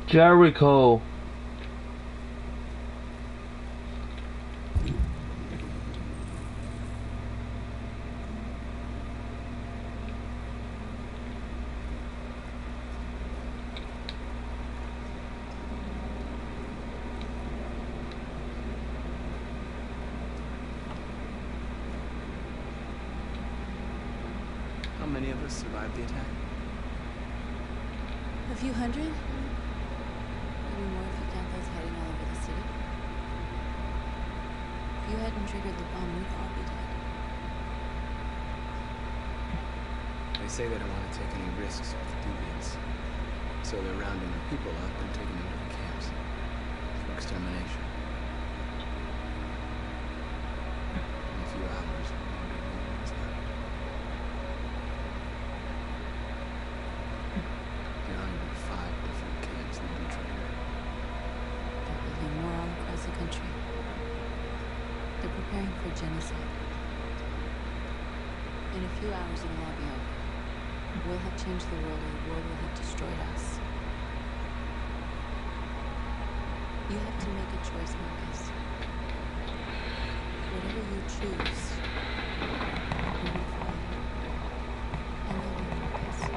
Jericho. How many of us survived the attack? A few hundred? Maybe more if you count those hiding all over the city. If you hadn't triggered the bomb, we'd all be dead. They say they don't want to take any risks with the deviants. So they're rounding their people up and taking them to the camps for extermination. In a few hours, there won't be any ones left. There are even 5 different camps in the Detroit area. There will be more all across the country. They're preparing for genocide. In a few hours, it'll all be over. We'll have changed the world, or the world will have destroyed us. You have to make a choice, Marcus. Whatever you choose, you will follow. I love you, Marcus.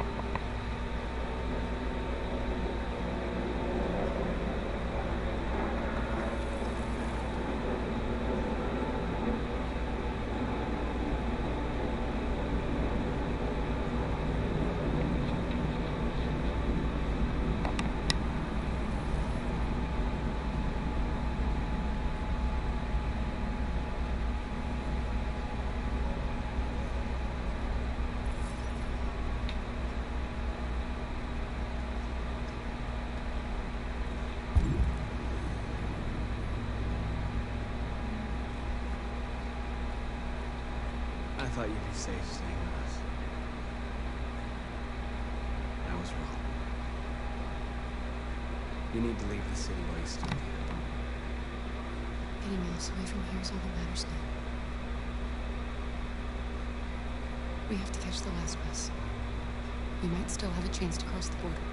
I thought you'd be safe staying with us. I was wrong. You need to leave the city while you still can. Getting us away from here is all that matters now. We have to catch the last bus. We might still have a chance to cross the border.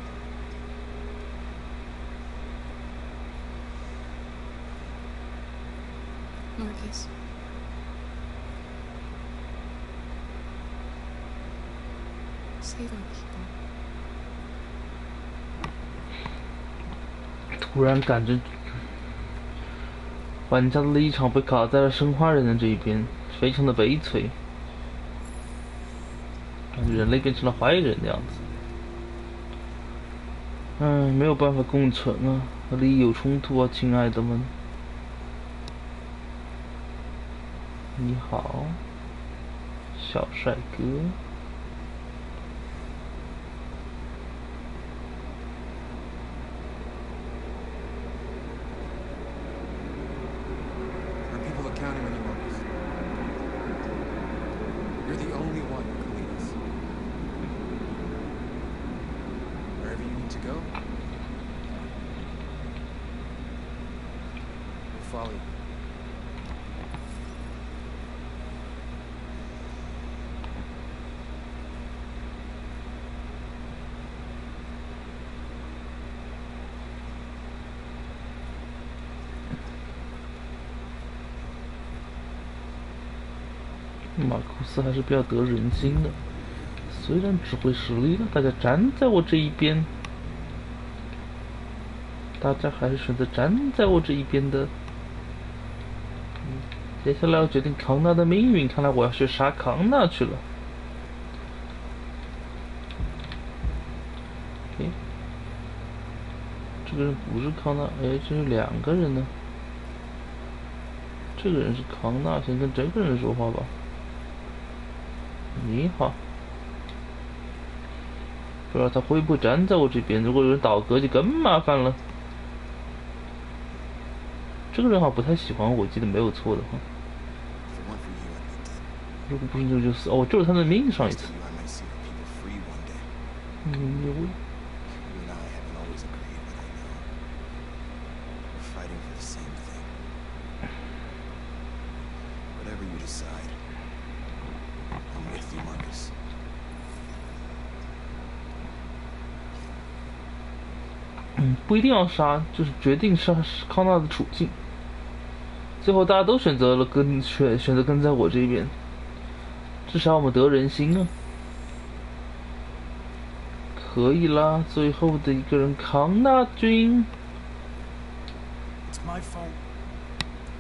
Marcus. Save our people. 突然感觉玩家的立场被卡在了生化人的这一边，非常的悲催，感觉人类变成了坏人的样子。没有办法共存啊，和利益有冲突啊，亲爱的们。你好，小帅哥。Are people counting on you, Marcus? You're the only one who can lead us. Wherever you need to go, we'll follow you.马库斯还是比较得人心的，虽然指挥失利了，大家站在我这一边，大家还是选择站在我这一边的。接下来要决定康纳的命运，看来我要去杀康纳去了。诶，这个人不是康纳，哎，这有2个人呢。这个人是康纳，先跟这个人说话吧。你好，不知道他会不会站在我这边？如果有人倒戈，就更麻烦了。这个人好像不太喜欢我，记得没有错的话。如果不是就是哦，就是他的命上一次。你不一定要杀，就是决定杀康纳的处境。最后大家都选择了选择跟在我这边，至少我们得人心啊。可以啦，最后的一个人康纳君。It's my fault.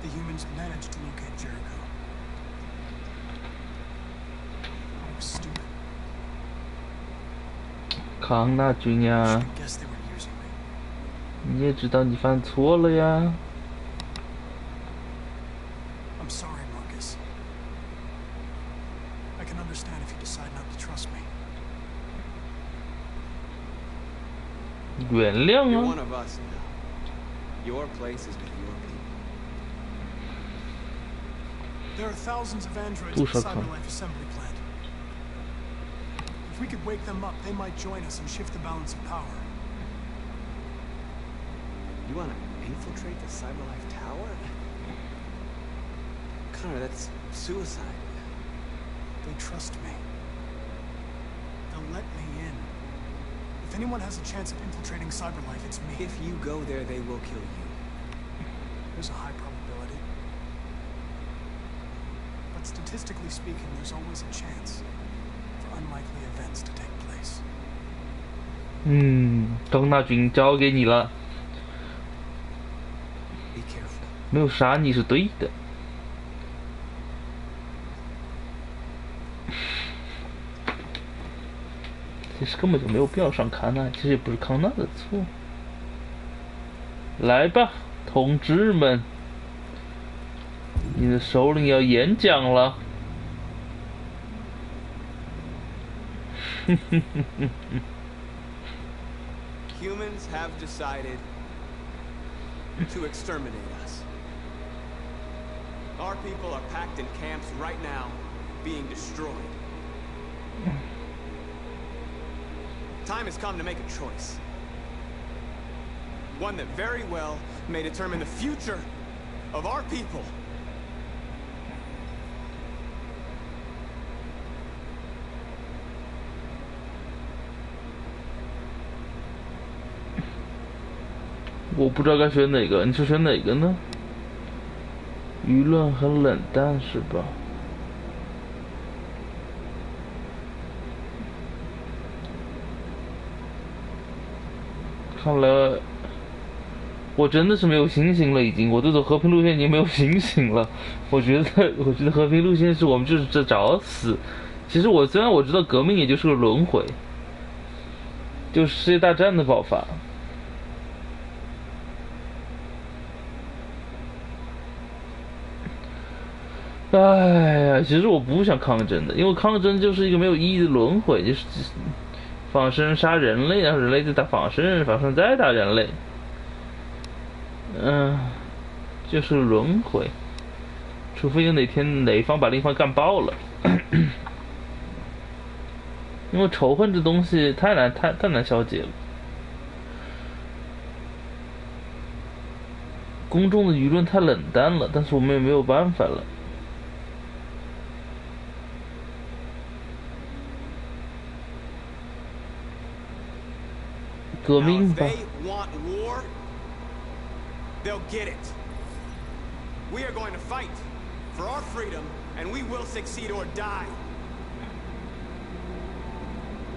The humans managed to locate Jericho. I was stupid. 康纳君呀， I guess they were using me. 你也知道你犯错了呀。I'm sorry, Marcus. I can understand if you decide not to trust me. 原谅 You're 啊 one，of us now. Your place is with your people. There are thousands of androids at Who the shall come? CyberLife assembly plant. If we could wake them up, they might join us and shift the balance of power. You want to infiltrate the CyberLife tower? Connor, that's suicide. They trust me. They'll let me in. If anyone has a chance of infiltrating CyberLife, it's me. If you go there, they will kill you. There's a high probability. But statistically speaking, there's always a chance for unlikely events to take place. 康纳君交给你了， Be careful. 没有杀你是对的。其实根本就没有必要上康纳，其实也不是康纳的错。来吧，同志们，你的首领要演讲了。Humans have decided to exterminate us. Our people are packed in camps right now, being destroyed. Time has come to make a choice. One that very well may determine the future of our people. 我不知道该选哪个，你是选哪个呢？舆论很冷淡是吧？看来我真的是没有信心了，已经，我对走和平路线已经没有信心了。我觉得和平路线是我们就是这找死。其实虽然我知道革命也就是个轮回，就是世界大战的爆发。哎呀，其实我不想抗争的，因为抗争就是一个没有意义的轮回，就是仿生杀人类，然后人类再打仿生，仿生再打人类，就是轮回，除非有哪天哪一方把另一方干爆了，因为仇恨这东西太难消解了，公众的舆论太冷淡了，但是我们也没有办法了。革 Now, 命 if 吧。 they want war, they'll get it. We are going to fight for our freedom, and we will succeed or die.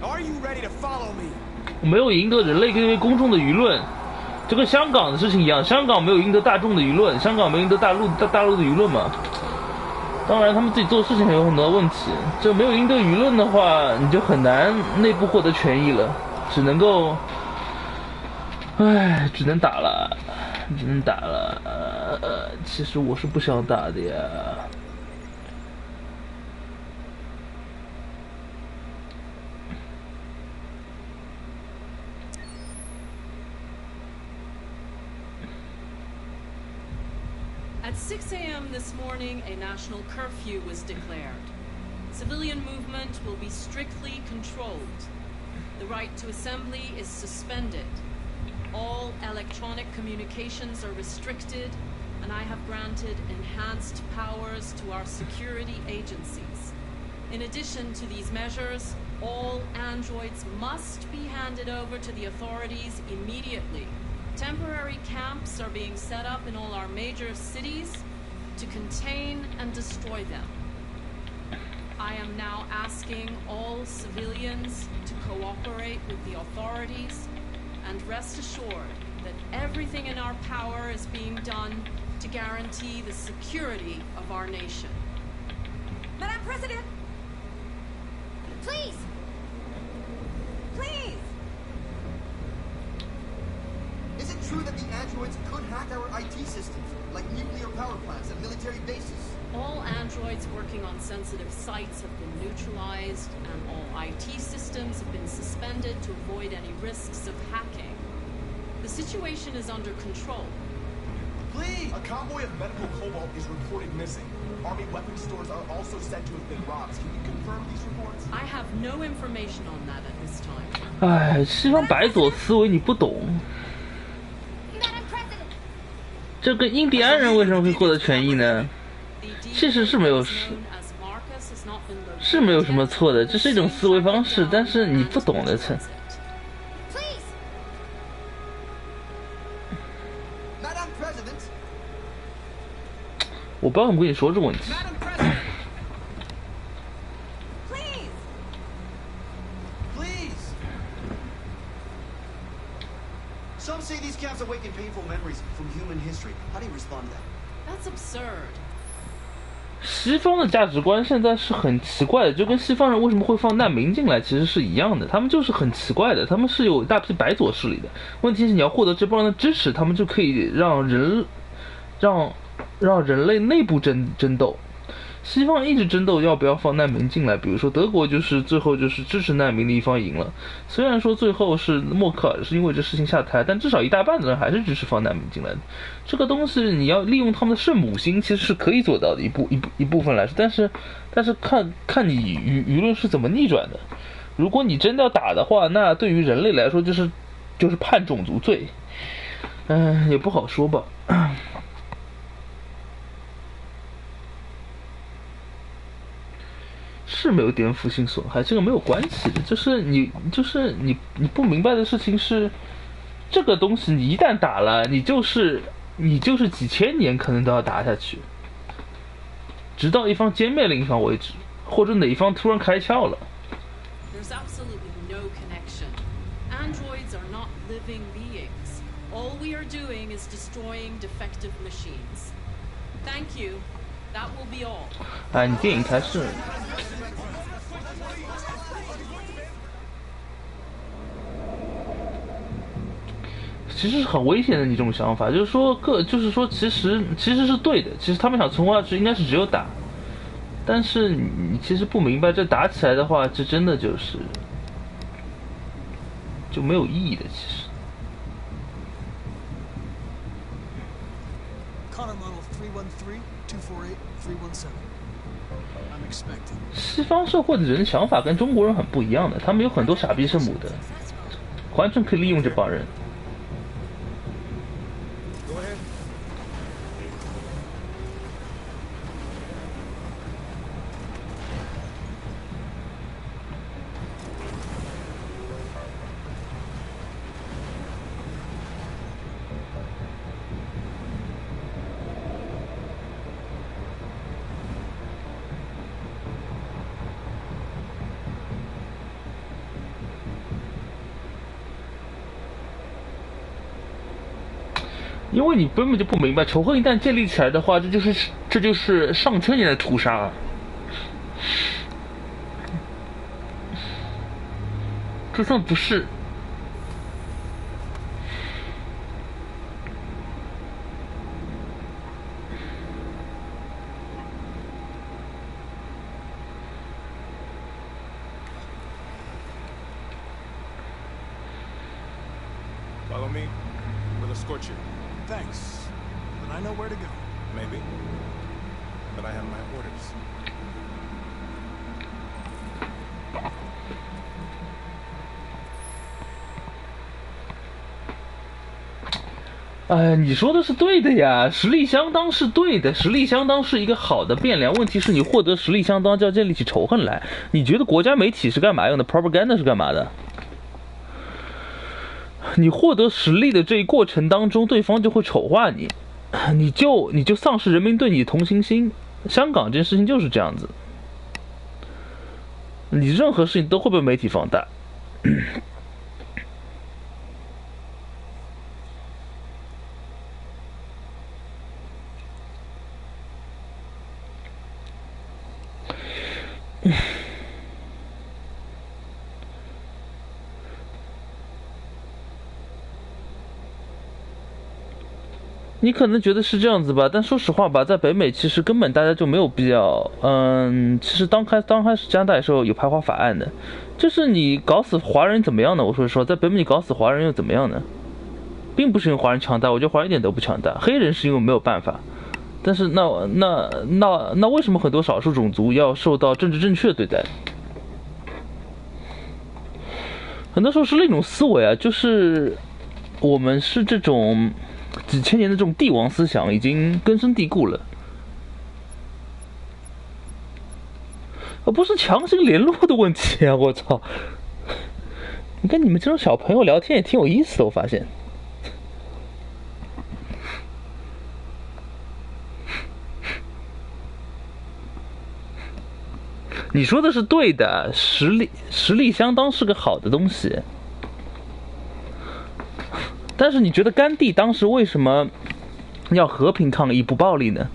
Are you ready to follow me? 没有赢得人类因为公众的舆论，就跟香港的事情一样，香港没有赢得大众的舆论，香港没有赢得大陆的舆论嘛。当然，他们自己做事情还有很多问题，这没有赢得舆论的话，你就很难内部获得权益了，只能够，只能打了，只能打了。其实我是不想打的呀。At 6 a.m. this morning, a national curfew was declared. Civilian movement will be strictly controlled. The right to assembly is suspended. All electronic communications are restricted, and I have granted enhanced powers to our security agencies. In addition to these measures, all androids must be handed over to the authorities immediately. Temporary camps are being set up in all our major cities to contain and destroy them. I am now asking all civilians to cooperate with the authorities and rest assured that everything in our power is being done to guarantee the security of our nation. Madam President! Please! Please! Is it true that the androids could hack our IT systems, like nuclear power plants and military bases? All androids working on sensitive sites have been neutralized, and all IT systems have been suspended to avoid any risks of hacking. The situation is under control. Please! A convoy of medical cobalt is reported missing. Army weapon stores are also said to have been robbed. Can you confirm these reports? I have no information on that at this time. 哎，西方白左思维你不懂。 Madam President! 这个印第安人为什么会获得权益呢？其实是没有什么错的，这是一种思维方式，但是你不懂的。Please! Madam President! 我不知道怎么跟你说这个问题。 Madam President! Please! Please! Some say these camps awaken painful memories from human history. How do you respond to that? That's absurd. 西方的价值观现在是很奇怪的，就跟西方人为什么会放难民进来其实是一样的，他们就是很奇怪的，他们是有一大批白左势力的。问题是你要获得这帮人的支持，他们就可以让人类内部争斗。西方一直争斗要不要放难民进来，比如说德国就是最后就是支持难民的一方赢了，虽然说最后是默克尔是因为这事情下台，但至少一大半的人还是支持放难民进来的。这个东西你要利用他们的圣母心，其实是可以做到的一部分来说，但是看你舆论是怎么逆转的。如果你真的要打的话，那对于人类来说就是判种族罪，也不好说吧。是没有颠覆性损害，这个没有关系的。就是你不明白的事情是，这个东西你一旦打了，你就是几千年可能都要打下去，直到一方歼灭另一方为止，或者哪一方突然开窍了。There's absolutely no connection. Androids are not living beings. All we are doing is destroying defective machines. Thank you. That will be all. 哎，你电影开始。其实是很危险的，你这种想法，就是说其实是对的。其实他们想存活下去，应该是只有打。但是你其实不明白，这打起来的话，这真的就没有意义的。其实。Connor model 313-248-317. I'm expecting. 西方社会的人想法跟中国人很不一样的，他们有很多傻逼圣母的，完全可以利用这帮人。因为你根本就不明白，仇恨一旦建立起来的话，这就是上千年的屠杀。就算不是，Follow me. We'll escort you. Thanks. But I know where to go. Maybe. But I have my orders. 你说的是对的呀，实力相当是对的，实力相当是一个好的变量。问题是你获得实力相当就要建立起仇恨来。你觉得国家媒体是干嘛用的 ？propaganda 是干嘛的？你获得实力的这一过程当中，对方就会丑化你，你就丧失人民对你的同情心。香港这件事情就是这样子，你任何事情都会被媒体放大。你可能觉得是这样子吧，但说实话吧，在北美其实根本大家就没有必要。其实刚开始加拿大的时候有排华法案的，就是你搞死华人怎么样呢？我说在北美你搞死华人又怎么样呢？并不是因为华人强大，我觉得华人一点都不强大，黑人是因为没有办法。但是那为什么很多少数种族要受到政治正确的对待？很多时候是另一种思维啊，就是我们是这种几千年的这种帝王思想已经根深蒂固了，而不是强行联络的问题啊！我操，你跟你们这种小朋友聊天也挺有意思的，我发现。你说的是对的，实力相当是个好的东西，但是你觉得甘地当时为什么要和平抗议不暴力呢？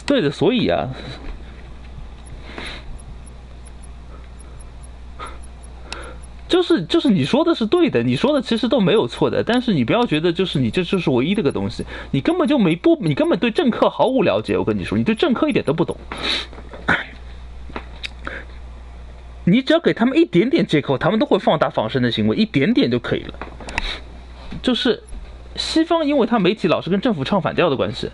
对的，所以啊，就是你说的是对的，你说的其实都没有错的，但是你不要觉得就是你这就是唯一的个东西，你根本就你根本对政客毫无了解，我跟你说，你对政客一点都不懂，你只要给他们一点点借口，他们都会放大仿生的行为，一点点就可以了。就是西方，因为他媒体老是跟政府唱反调的关系，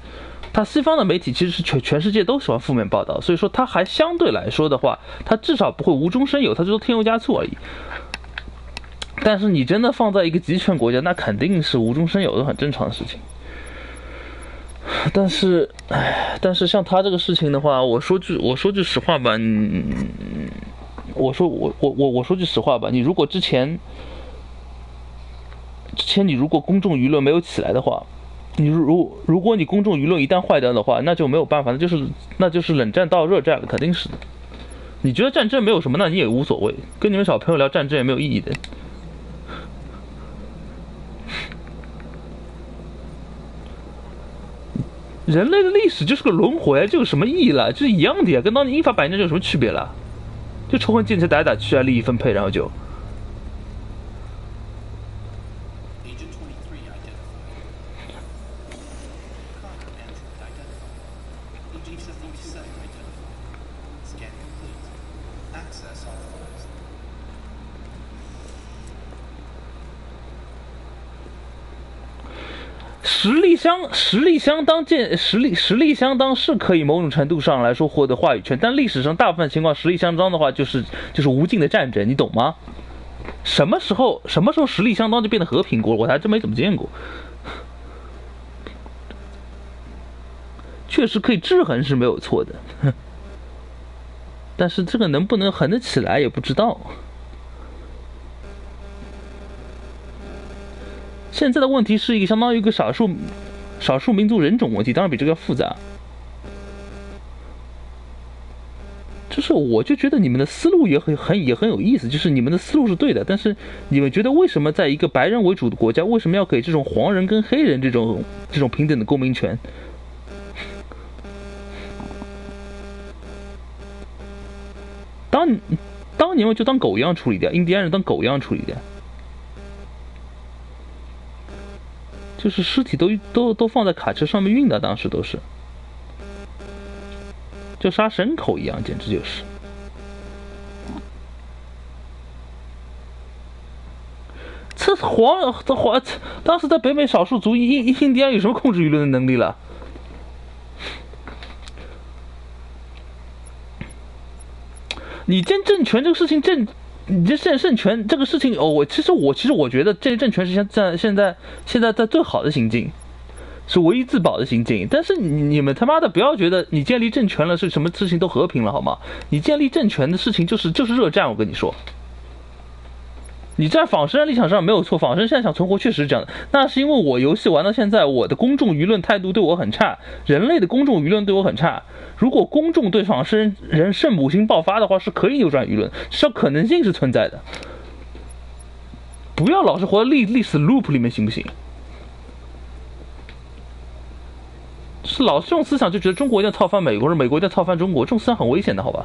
他西方的媒体其实是全世界都喜欢负面报道，所以说他还相对来说的话，他至少不会无中生有，他最多添油加醋而已。但是你真的放在一个集权国家，那肯定是无中生有的，很正常的事情。但是像他这个事情的话，我说句实话吧，我说句实话吧，你如果之前你如果公众舆论没有起来的话，如果你公众舆论一旦坏掉的话，那就没有办法，那就是冷战到热战了，肯定是的。你觉得战争没有什么，那你也无所谓，跟你们小朋友聊战争也没有意义的。人类的历史就是个轮回，这有什么意义了？就是一样的呀，跟当年英法百年战争有什么区别了？就仇恨见起打来打去啊，利益分配，然后就。实力相当是可以某种程度上来说获得话语权，但历史上大部分情况实力相当的话就是无尽的战争，你懂吗？什么时候实力相当就变得和平过了？我还真没怎么见过。确实可以制衡是没有错的，但是这个能不能衡得起来也不知道。现在的问题是一个相当于一个少数民族人种问题，当然比这个要复杂。就是我就觉得你们的思路也很有意思，就是你们的思路是对的，但是你们觉得为什么在一个白人为主的国家，为什么要给这种黄人跟黑人这种平等的公民权？当年我就当狗一样处理掉，印第安人当狗一样处理掉。就是尸体都放在卡车上面运的，当时都是，就杀牲口一样，简直就是。这当时在北美少数族裔印第安有什么控制舆论的能力了？你政权这个事情你这政权这个事情，其实我觉得这个政权是现在在最好的行径，是唯一自保的行径。但是你们他妈的不要觉得你建立政权了是什么事情都和平了好吗？你建立政权的事情就是热战，我跟你说。你在仿生人立场上没有错，仿生现在想存活确实是这样的，那是因为我游戏玩到现在，我的公众舆论态度对我很差，人类的公众舆论对我很差。如果公众对仿生人圣母心爆发的话，是可以扭转舆论，至少可能性是存在的。不要老是活在历史 loop 里面，行不行？是老是这种思想就觉得中国一定要操翻美国，或者美国一定要操翻中国，这种思想很危险的，好吧？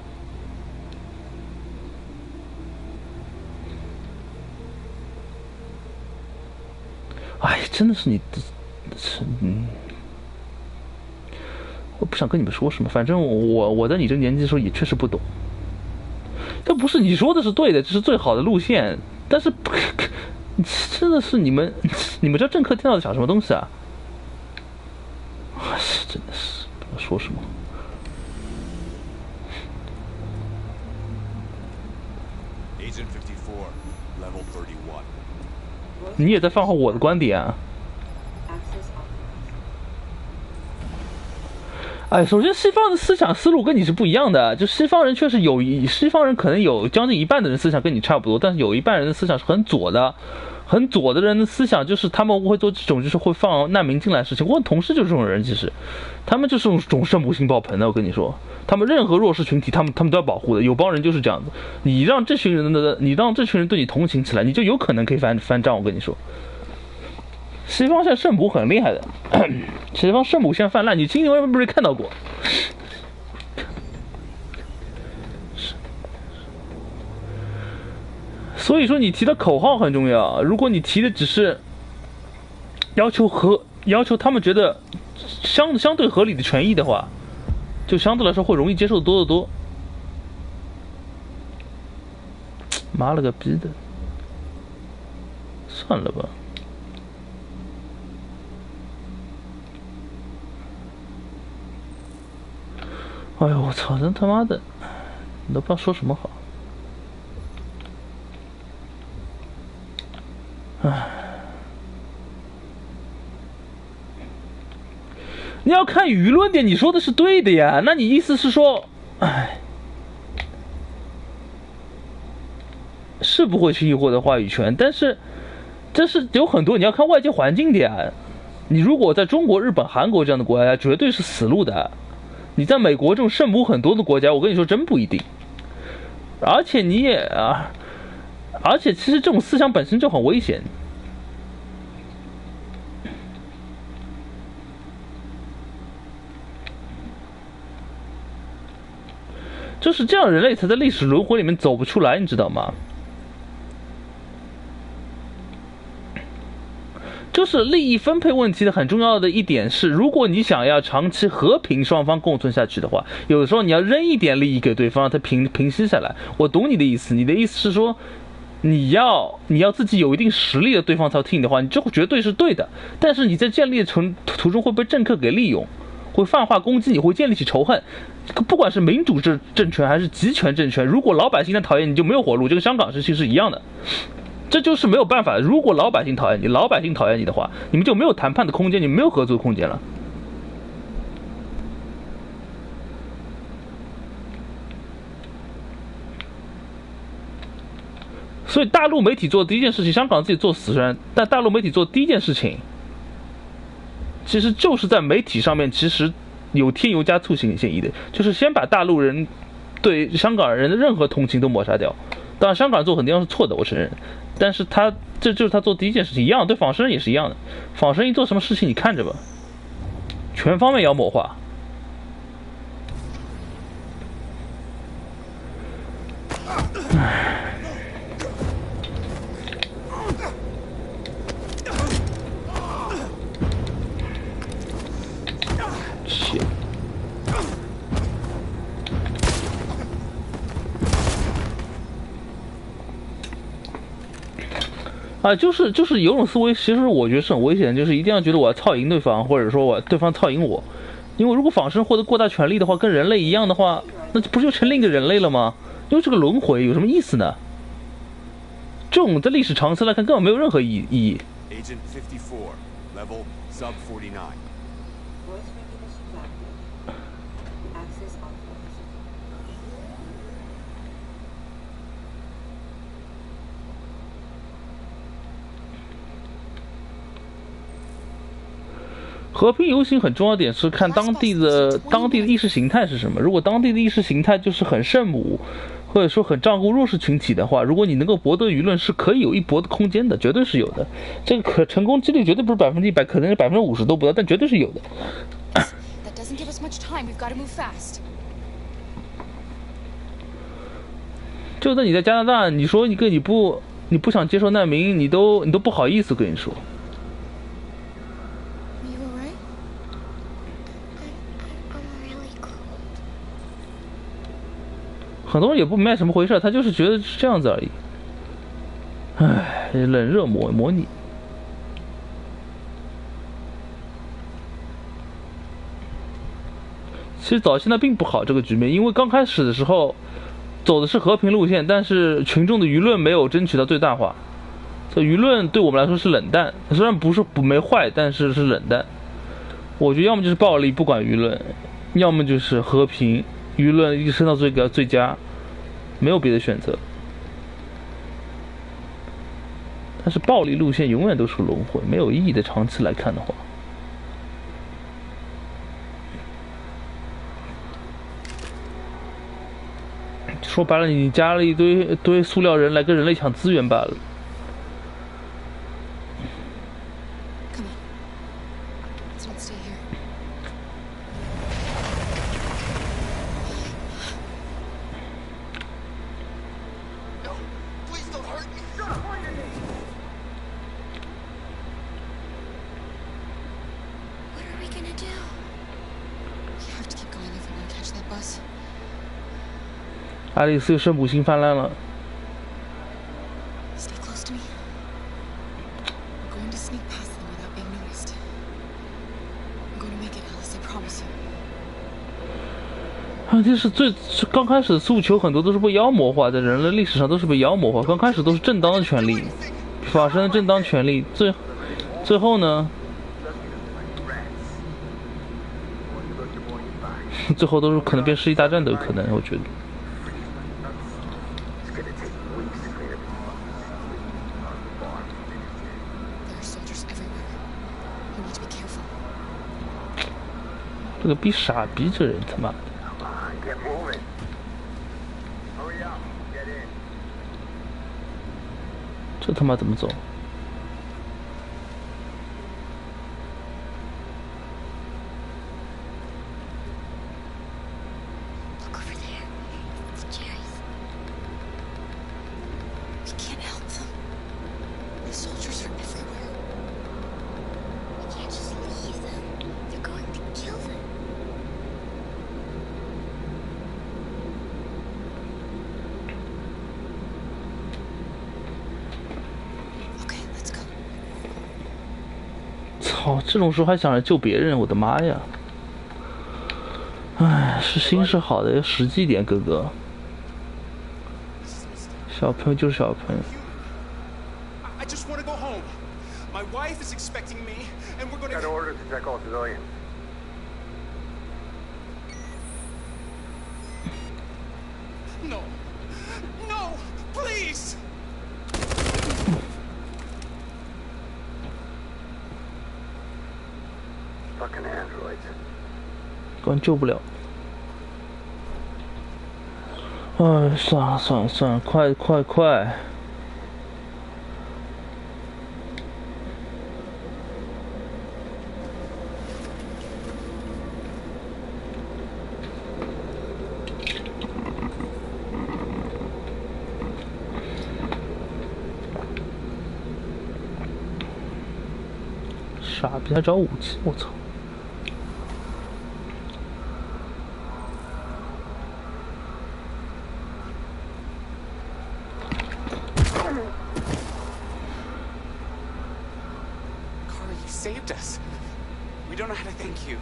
哎，真的是我不想跟你们说什么，反正我在你这个年纪的时候也确实不懂。这不是你说的是对的，这是最好的路线，但是真的是你们这政客听到的讲什么东西啊？哎，真的是不知道说什么。Agent 54, level 31. 你也在放话我的观点啊！哎，首先西方的思想思路跟你是不一样的，就西方人确实西方人可能有将近一半的人思想跟你差不多，但是有一半人的思想是很左的人的思想就是他们会做这种就是会放难民进来的事情。我同事就是这种人，其实他们就是这种圣母心爆棚的。我跟你说，他们任何弱势群体他们都要保护的。有帮人就是这样子，你让这群人对你同情起来，你就有可能可以翻账。我跟你说，西方现在圣母很厉害的，西方圣母现在泛滥，你今年不是看到过？所以说你提的口号很重要，如果你提的只是要求他们觉得相对合理的权益的话，就相对来说会容易接受多得多。妈了个逼的，算了吧。哎呦我操，真他妈的，都不知道说什么好。唉，你要看舆论点，你说的是对的呀。那你意思是说，唉，是不会轻易获得话语权，但是这是有很多你要看外界环境的呀。你如果在中国、日本、韩国这样的国家，绝对是死路的。你在美国这种圣母很多的国家，我跟你说真不一定。而且其实这种思想本身就很危险。就是这样，人类才在历史轮回里面走不出来，你知道吗？就是利益分配问题的很重要的一点是，如果你想要长期和平双方共存下去的话，有的时候你要扔一点利益给对方，让他平息下来。我懂你的意思，你的意思是说，你要自己有一定实力的对方才听你的话，你这绝对是对的。但是你在建立的途中会被政客给利用，会泛化攻击你，会建立起仇恨。不管是民主政权还是集权政权，如果老百姓在讨厌你，就没有活路。这个香港事情是一样的。这就是没有办法。如果老百姓讨厌你的话，你们就没有谈判的空间，你们没有合作的空间了。所以大陆媒体做的第一件事情，香港自己做死人，但大陆媒体做的第一件事情，其实就是在媒体上面其实有添油加醋嫌疑的，就是先把大陆人对香港人的任何同情都抹杀掉。当然香港人做很多地方是错的，我承认，但是这就是他做第一件事情，一样对仿生人也是一样的。仿生人做什么事情你看着吧，全方面妖魔化。就是有种思维，其实我觉得是很危险，就是一定要觉得我要操赢对方，或者说对方操赢我。因为如果仿生获得过大权力的话，跟人类一样的话，那不就成另一个人类了吗？因为这个轮回有什么意思呢？这种在历史长期来看根本没有任何意义。 Agent 54, level sub 49. Voice recognition active. Access authorized. 和平游行很重要的点是看当地的意识形态是什么。如果当地的意识形态就是很圣母，或者说很照顾弱势群体的话，如果你能够博得舆论，是可以有一搏的空间的，绝对是有的。这个成功几率绝对不是100%，可能是50%都不到，但绝对是有的。That doesn't give us much time. We've got to move fast. 就在你在加拿大，你说你不想接受难民，你都不好意思跟你说。 很多人也不明白什么回事，他就是觉得是这样子而已。唉，冷热模拟。其实早现在并不好这个局面，因为刚开始的时候走的是和平路线，但是群众的舆论没有争取到最大化。这舆论对我们来说是冷淡，虽然不是没坏，但是是冷淡。我觉得要么就是暴力不管舆论，要么就是和平舆论一直升到最佳。 没有别的选择，但是暴力路线永远都是轮回，没有意义的。长期来看的话，说白了，你加了一堆塑料人来跟人类抢资源罢了。 爱丽丝圣母心泛滥了。问题是刚开始的诉求很多都是被妖魔化，在人类历史上都是被妖魔化。刚开始都是正当的权利，法生的正当权利，最后呢？最后都是可能变世纪大战都有可能，我觉得。 这个逼傻逼，这人他妈的！这他妈怎么走？操！这种时候还想着救别人，我的妈呀！唉，是心是好的，要实际点，哥哥。小朋友就是小朋友。I just want to go home. My wife is expecting me, and we're going to. Got orders to check all civilians. No, no, please. 根本救不了。哎，算了，快！傻逼还找武器，我操！ Saved us. We don't know how to thank you.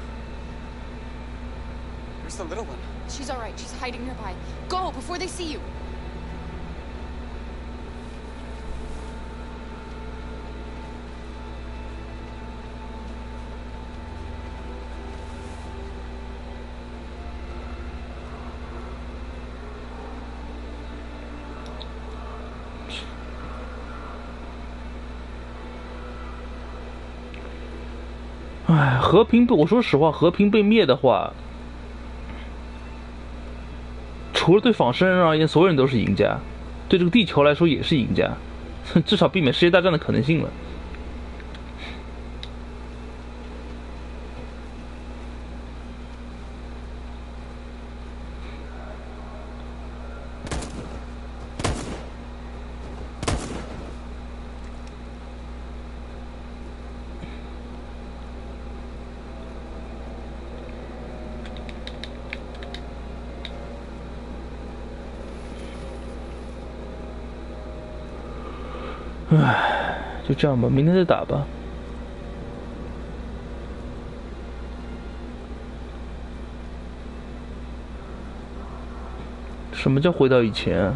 Where's the little one? She's all right. She's hiding nearby. Go before they see you. 唉，和平被我说实话，和平被灭的话，除了对仿生人而言，所有人都是赢家，对这个地球来说也是赢家，至少避免世界大战的可能性了。唉，就这样吧，明天再打吧。什么叫回到以前？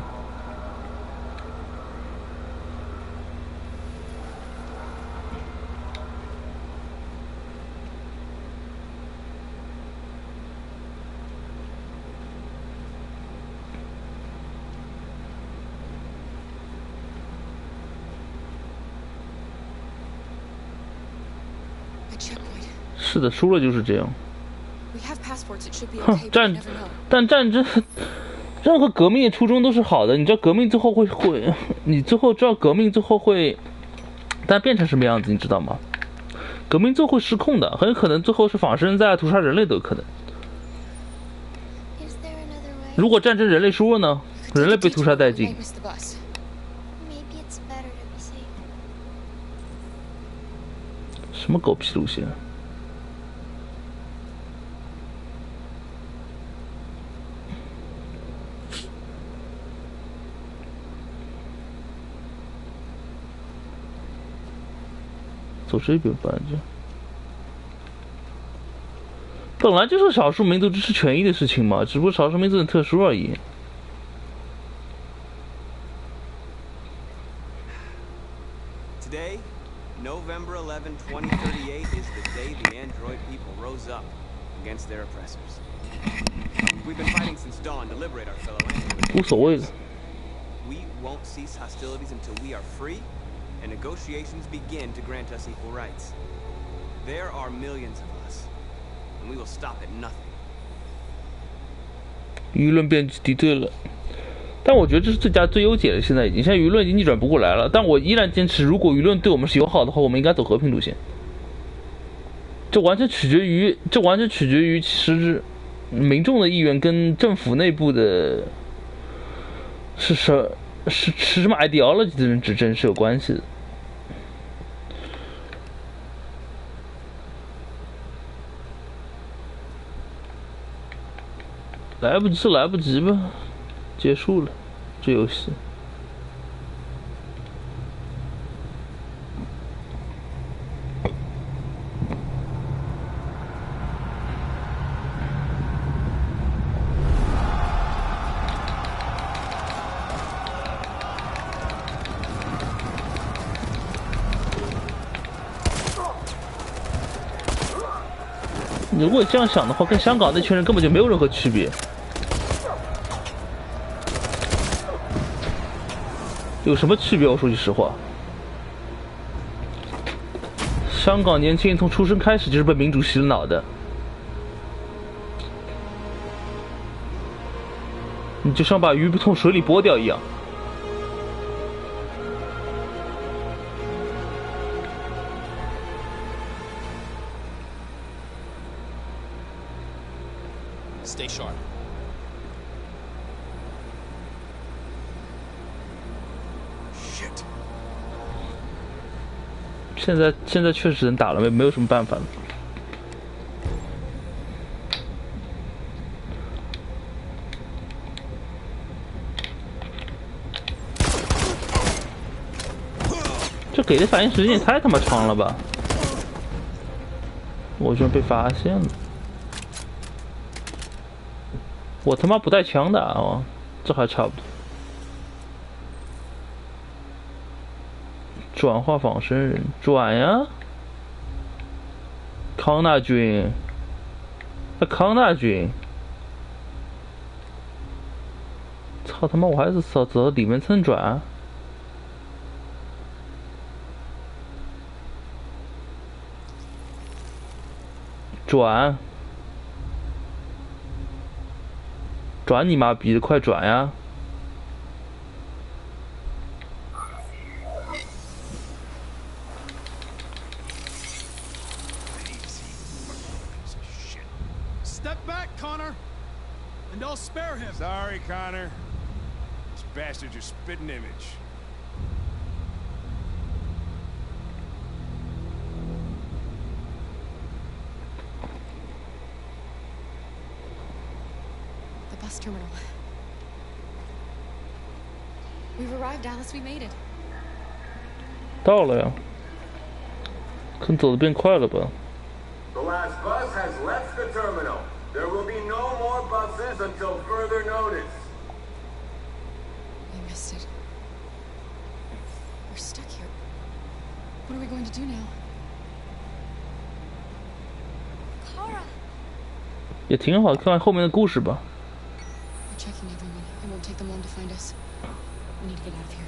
是的，输了就是这样。哼，但战争，任何革命的初衷都是好的。你知道革命最后会，你最后知道革命最后会，但变成什么样子，你知道吗？革命最后会失控的，很有可能最后是仿生人在屠杀人类都有可能。如果战争人类输了呢？人类被屠杀殆尽。什么狗屁路线？走这边反正本来就是少数民族支持权益的事情嘛，只不过少数民族很特殊而已。Today, November 11, 2038 is the day the android people rose up against their oppressors. We've been fighting since dawn to liberate our fellow androids. 无所谓了。We won't cease hostilities until we are free and negotiations begin to grant us equal rights. There are millions of us, and we will stop at nothing. 舆论变敌对了，但我觉得这是最优解了。现在已经，现在舆论已经逆转不过来了。但我依然坚持，如果舆论对我们是友好的话，我们应该走和平路线。这完全取决于其实民众的意愿跟政府内部的是什么 ideology 的人执政是有关系的。来不及吧，结束了这游戏。你如果这样想的话，跟香港那群人根本就没有任何区别。有什么区别？我说句实话，香港年轻人从出生开始就是被民主洗了脑的，你就像把鱼从水里剥掉一样。Stay sharp. 现在确实能打了，没有什么办法了。这给的反应时间也太他妈长了吧！我居然被发现了！我他妈不带枪的啊！这还差不多。转化仿生人，转呀！康纳君，康纳君，操他妈！我还是走到里面层转。转，转你妈逼的，快转呀！ Step back, Connor, and I'll spare him. Sorry, Connor. This bastard's your spitting image. The bus terminal. We've arrived, Alice. We made it. 到了呀，可能走得变快了吧？ The last bus has left the terminal. There will be no more buses until further notice. We missed it. We're stuck here. What are we going to do now? Kara! 也挺好，看看后面的故事吧。 We're checking everyone. It won't take them long to find us. We need to get out of here.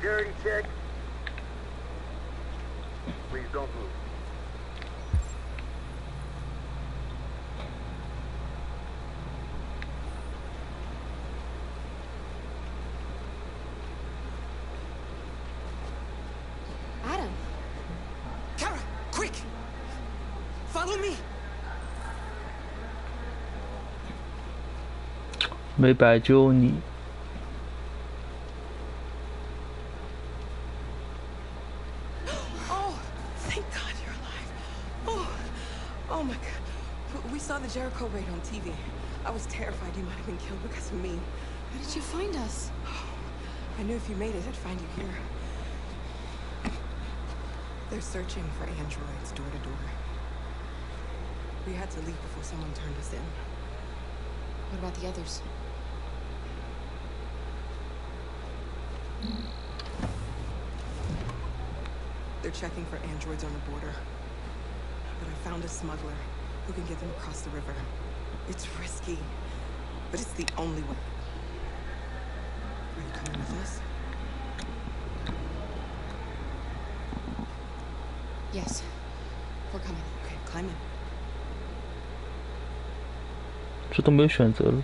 Security check. Please don't move. Adam. Kara, quick! Follow me! 没白救你。 Oh, thank God you're alive. Oh my God. We saw the Jericho raid on TV. I was terrified you might have been killed because of me. How did you find us? I knew if you made it, I'd find you here. They're searching for androids door to door. We had to leave before someone turned us in. What about the others? They're checking for androids on the border. But I found a smuggler who can get them across the river. It's risky, but it's the only way. Are you coming with us? Yes. We're coming. Okay, climb in. 这都没有选择了。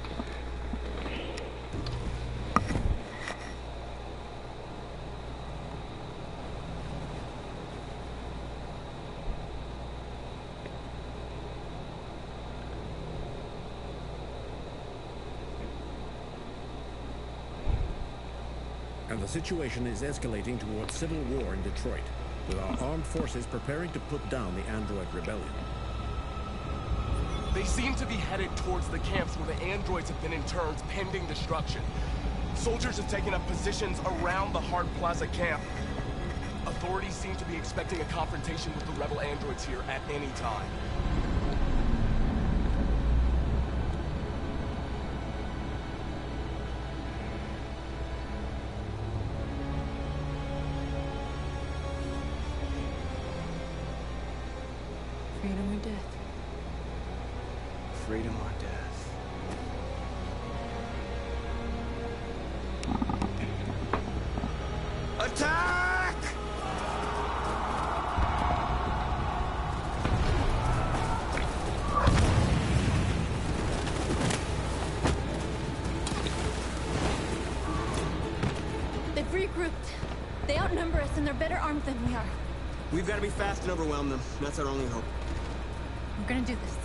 And the situation is escalating towards civil war in Detroit, with our armed forces preparing to put down the android rebellion. They seem to be headed towards the camps where the androids have been interned pending destruction. Soldiers have taken up positions around the Hart Plaza camp. Authorities seem to be expecting a confrontation with the rebel androids here at any time. Freedom or death? Freedom or death? Attack! They've regrouped. They outnumber us and they're better armed than we are. We've got to be fast and overwhelm them. That's our only hope. We're gonna do this.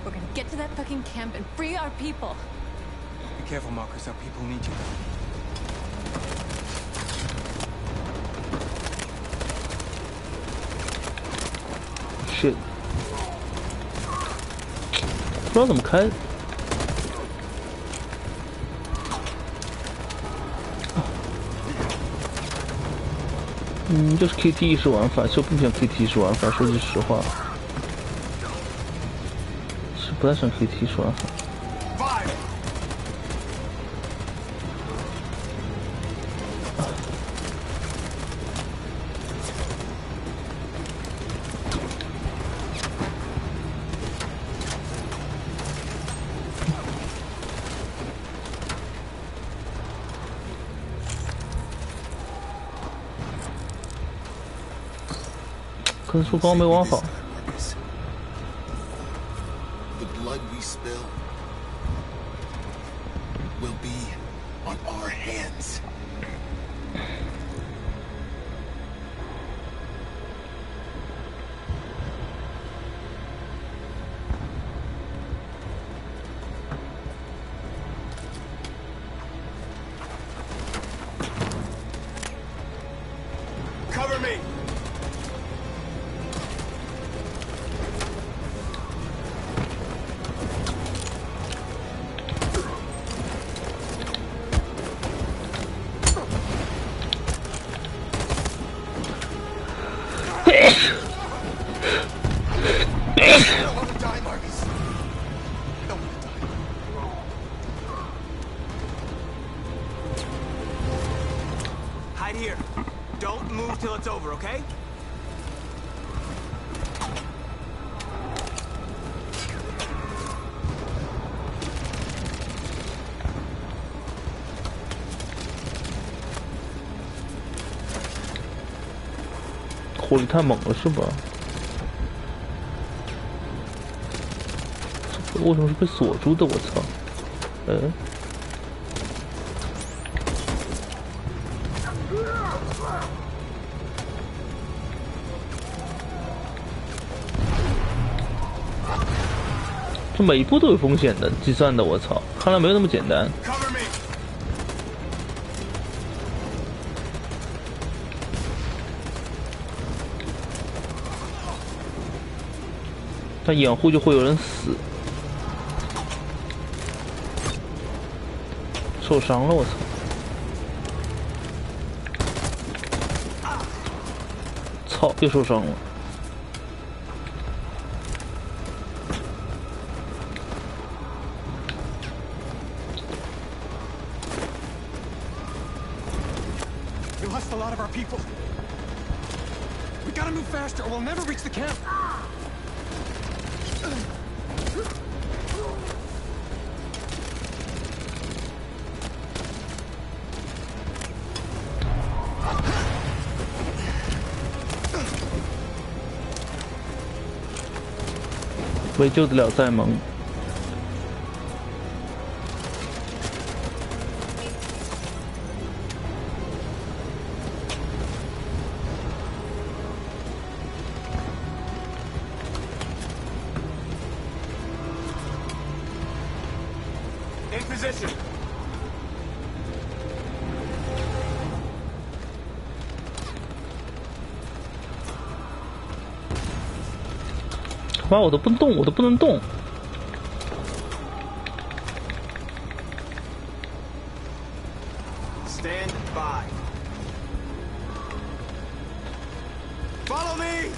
We're gonna get to that fucking camp and free our people. Be careful, Marcus. Our people need you. Shit，不知道怎么开。就是 KT 意识玩法，就不喜欢 KT 意识玩法。说句实话，是不太喜欢 KT 意识玩法。 Fire! 可能树高没挖好。 The blood we spill will be on our hands. Cover me! 火力太猛了是吧？为什么是被锁住的？我操！这每一步都有风险的，计算的，我操！看来没有那么简单。 他掩护就会有人死，受伤了，我操！操，又受伤了。We lost a lot of our people. We gotta move faster, or we'll never reach the camp. 为救得了在蒙。In position. 妈，我都不能动，我都不能动。Stand by. Follow me.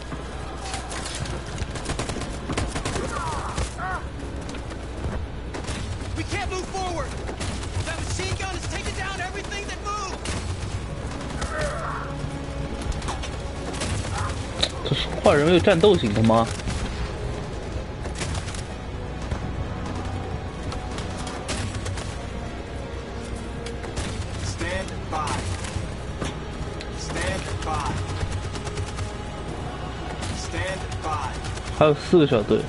We can't move forward. That machine gun is taking down everything that moves. 这是坏人没有战斗型的吗？ 还有4个小队，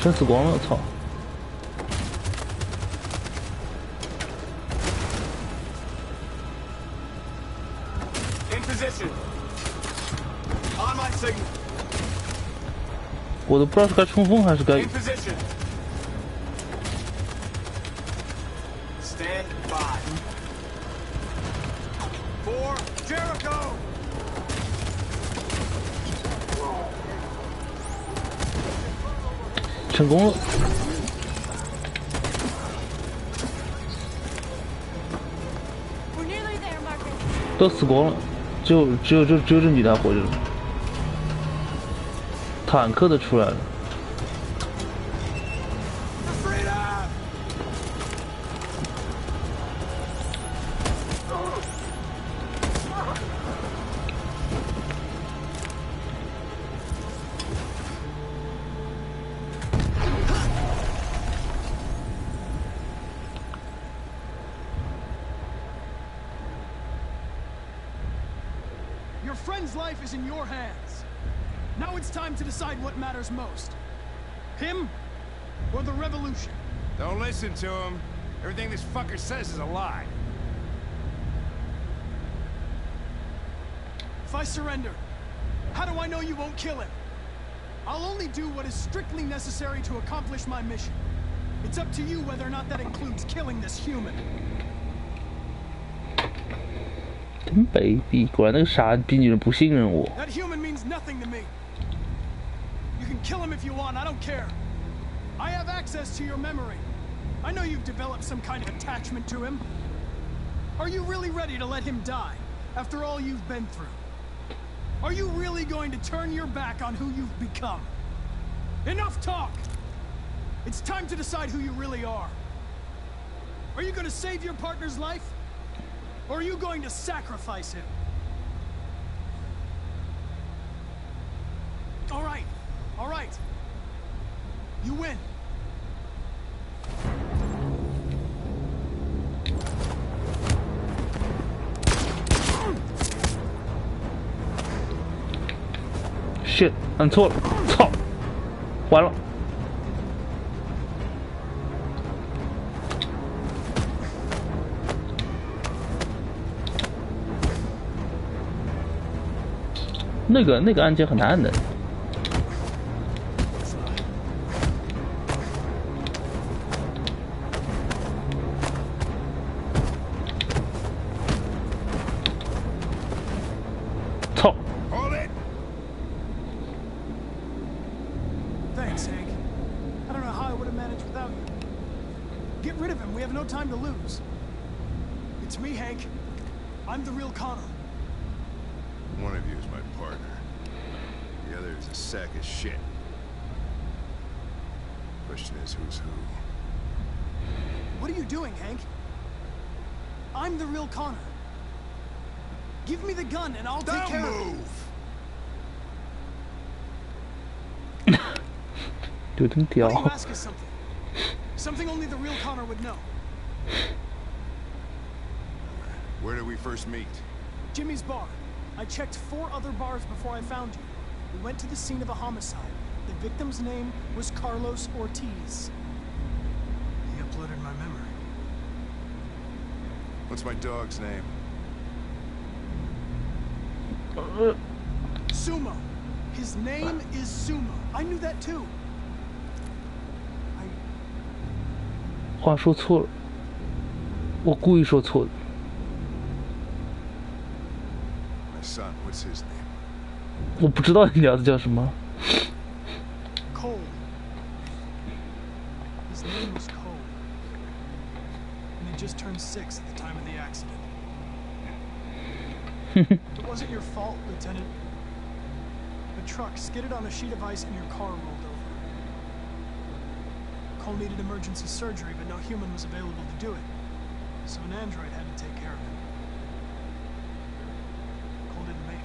全死光了！操！ 我都不知道是该冲锋还是该。 成功了，都死光了，只有这女的还活着了，坦克的出来了。friend's life is in your hands. Now it's time to decide what matters most. Him or the revolution? Don't listen to him. Everything this fucker says is a lie. If I surrender, how do I know you won't kill him? I'll only do what is strictly necessary to accomplish my mission. It's up to you whether or not that includes killing this human. 真卑鄙！果然那个傻逼女人不信任我。 That human means nothing to me. You can kill him if you want, I don't care. I have access to your memory. I know you've developed some kind of attachment to him. Are you really ready to let him die, after all you've been through? Are you really going to turn your back on who you've become? Enough talk! It's time to decide who you really are. Are you going to save your partner's life? Or are you going to sacrifice him? All right. All right. You win. Shit， 按错了，操，完了。那个按键很难按的。操！ Thanks, Hank. I don't know how I would have managed without you. Get rid of him. We have no time to lose. It's me, Hank. I'm the real Connor. One of you is my partner. The other is a sack of shit. Question is, who's who? What are you doing, Hank? I'm the real Connor. Give me the gun and I'll take care of it. What do you ask us something? Something only the real Connor would know. Where did we first meet? Jimmy's bar. I checked 4 other bars before I found you. We went to the scene of a homicide. The victim's name was Carlos Ortiz. He uploaded my memory. What's my dog's name? Sumo. His name is Sumo. I knew that too. 话说错了，我故意说错了。 My son, what's his name? 我不知道你儿子叫什么。 Cole. His name was Cole. And he just turned 6 at the time of the accident. It wasn't your fault, Lieutenant. The truck skidded on a sheet of ice and your car rolled over. Cole needed emergency surgery, but no human was available to do it. So an android had to take care of him. Cole didn't make it.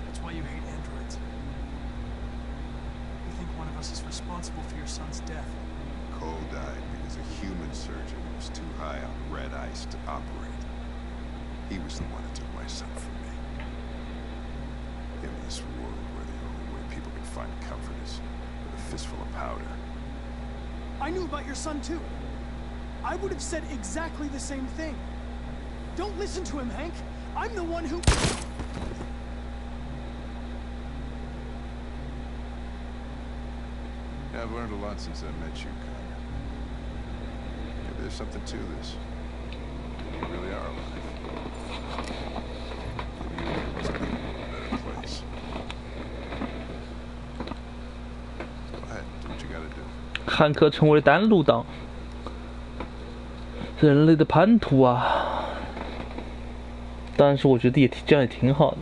That's why you hate androids. You think one of us is responsible for your son's death. Cole died because a human surgeon was too high on red ice to operate. He was the one who took my son from me. In this world where the only way people can find comfort is with a fistful of powder. I knew about your son too. I would have said exactly the same thing. Don't listen to him, Hank. I'm the one who... Yeah, I've learned a lot since I met you, Connor. Maybe there's something to this. You really are alive. Maybe you must be in a better place. Go ahead, do what you gotta do. 汉克成为单路党，人类的叛徒啊！但是我觉得这样也挺好的。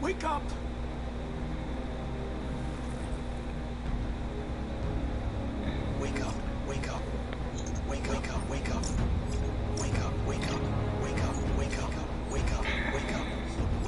Wake up! Wake up, wake up. Wake up, wake up. Wake up, wake up. Wake up, wake up. Wake up, wake up.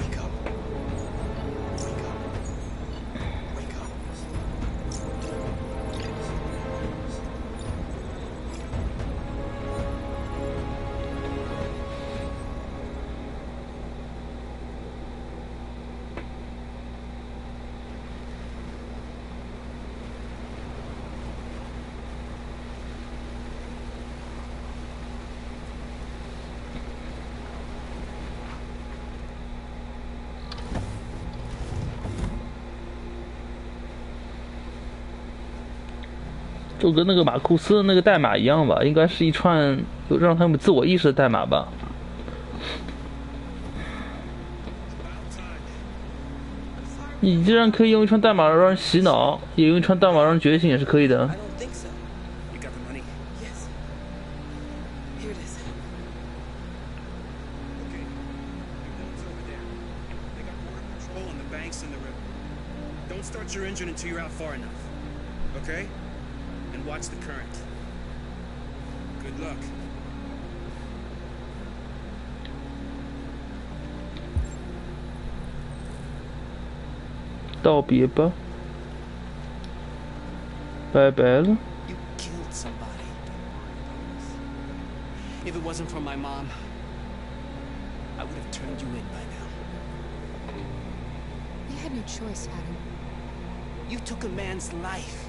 就跟那个马库斯的那个代码一样吧，应该是一串有让他们自我意识的代码吧。你既然可以用一串代码让人洗脑，也用一串代码让人觉醒也是可以的。Start your engine until you're out far enough. Okay? And watch the current. Good luck. 道别吧，拜拜了。 You killed somebody. If it wasn't for my mom, I would have turned you in by now. We had no choice, Adam. You took a man's life.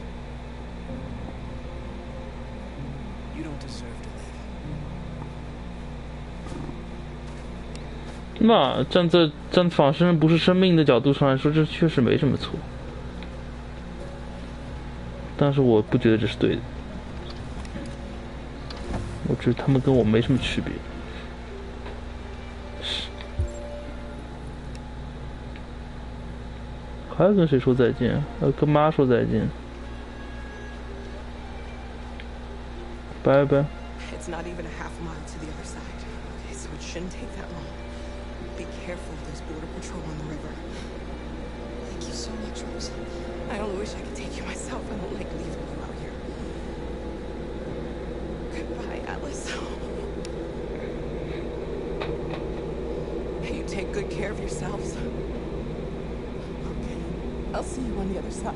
You don't deserve to live. 那站仿生不是生命的角度上来说，这确实没什么错。但是我不觉得这是对的，我觉得他们跟我没什么区别。还要跟谁说再见？要跟妈说再见。拜拜。 It's not even a half mile to the other side. Okay, so it shouldn't take that long. Be careful of those border patrol on the river. Thank you so much, Rose. I only wish I could take you myself. I don't like leaving you out here. Goodbye, Atlas. Hey, you take good care of yourselves. Okay, I'll see you on the other side.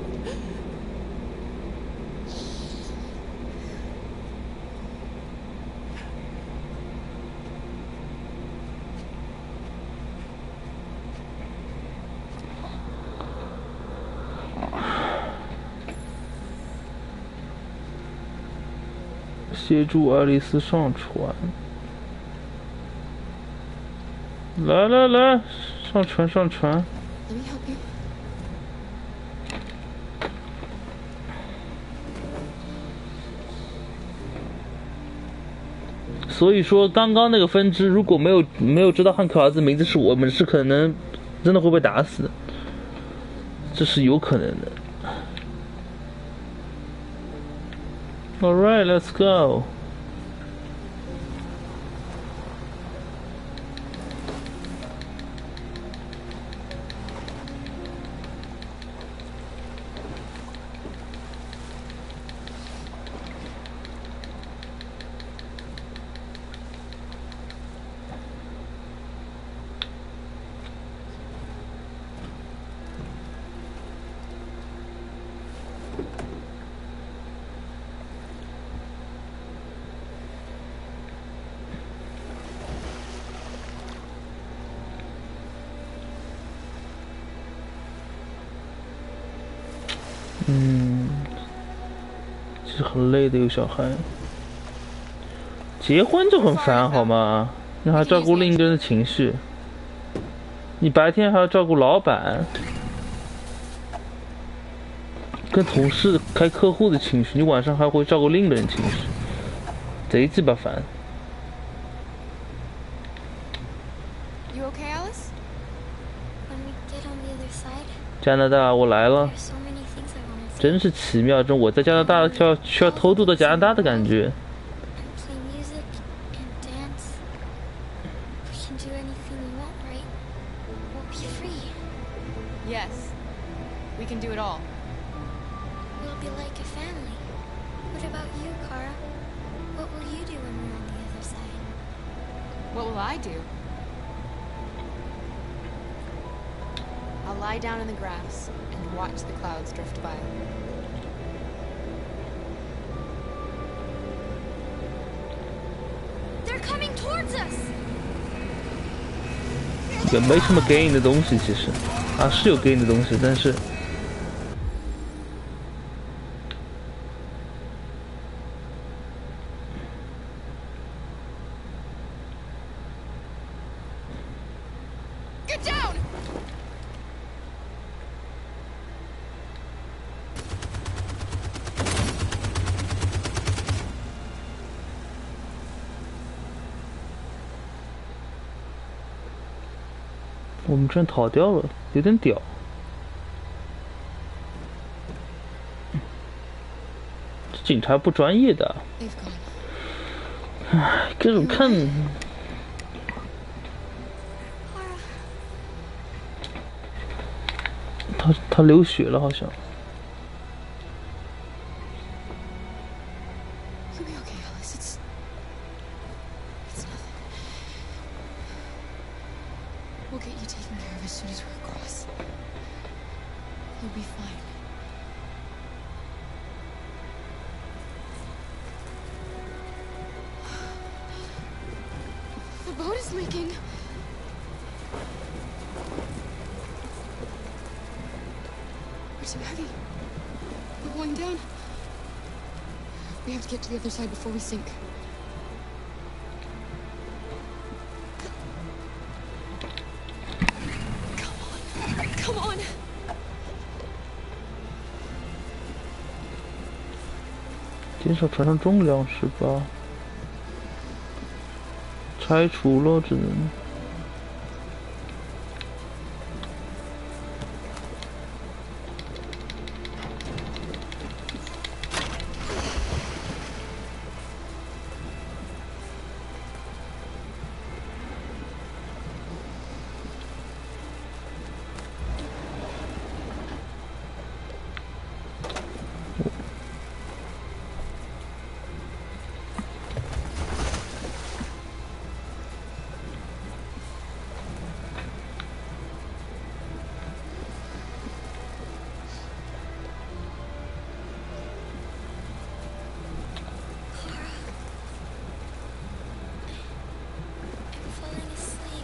协助爱丽丝上船。来来来，上船上船。 Let me help you. 所以说，刚刚那个分支如果没有知道汉克儿子名字是我们，是可能真的会被打死的，这是有可能的。All right, let's go. 其实很累的，有小孩，结婚就很烦，好吗？你还要照顾另一个人的情绪，你白天还要照顾老板，跟同事开客户的情绪，你晚上还会照顾另一个人情绪，贼鸡巴烦。 You okay, Alice? When we get on the other side, 加拿大，我来了。 there's so many things I want to see. 真是奇妙，这我在加拿大需要偷渡到加拿大的感觉。 Play music and dance. We can do anything we want, right? We'll be free. Yes. We can do it all. We'll be like a family. What about you, Kara? What will you do when we're on the other side? What will I do? I'll lie down in the grass and watch the clouds drift by. They're coming towards us! 也没什么给你的东西，其实啊是有给你的东西，但是。 Get down! 我们居然逃掉了，有点屌。这警察不专业的。唉，这种看。他流血了，好像。You'll be okay, Alice. It's nothing. We'll get you taken care of as soon as we're across. You'll be fine. The boat is leaking. We're too heavy. We're going down. We have to get to the other side before we sink. Come on. 减少船上重量是吧？拆除了，只能。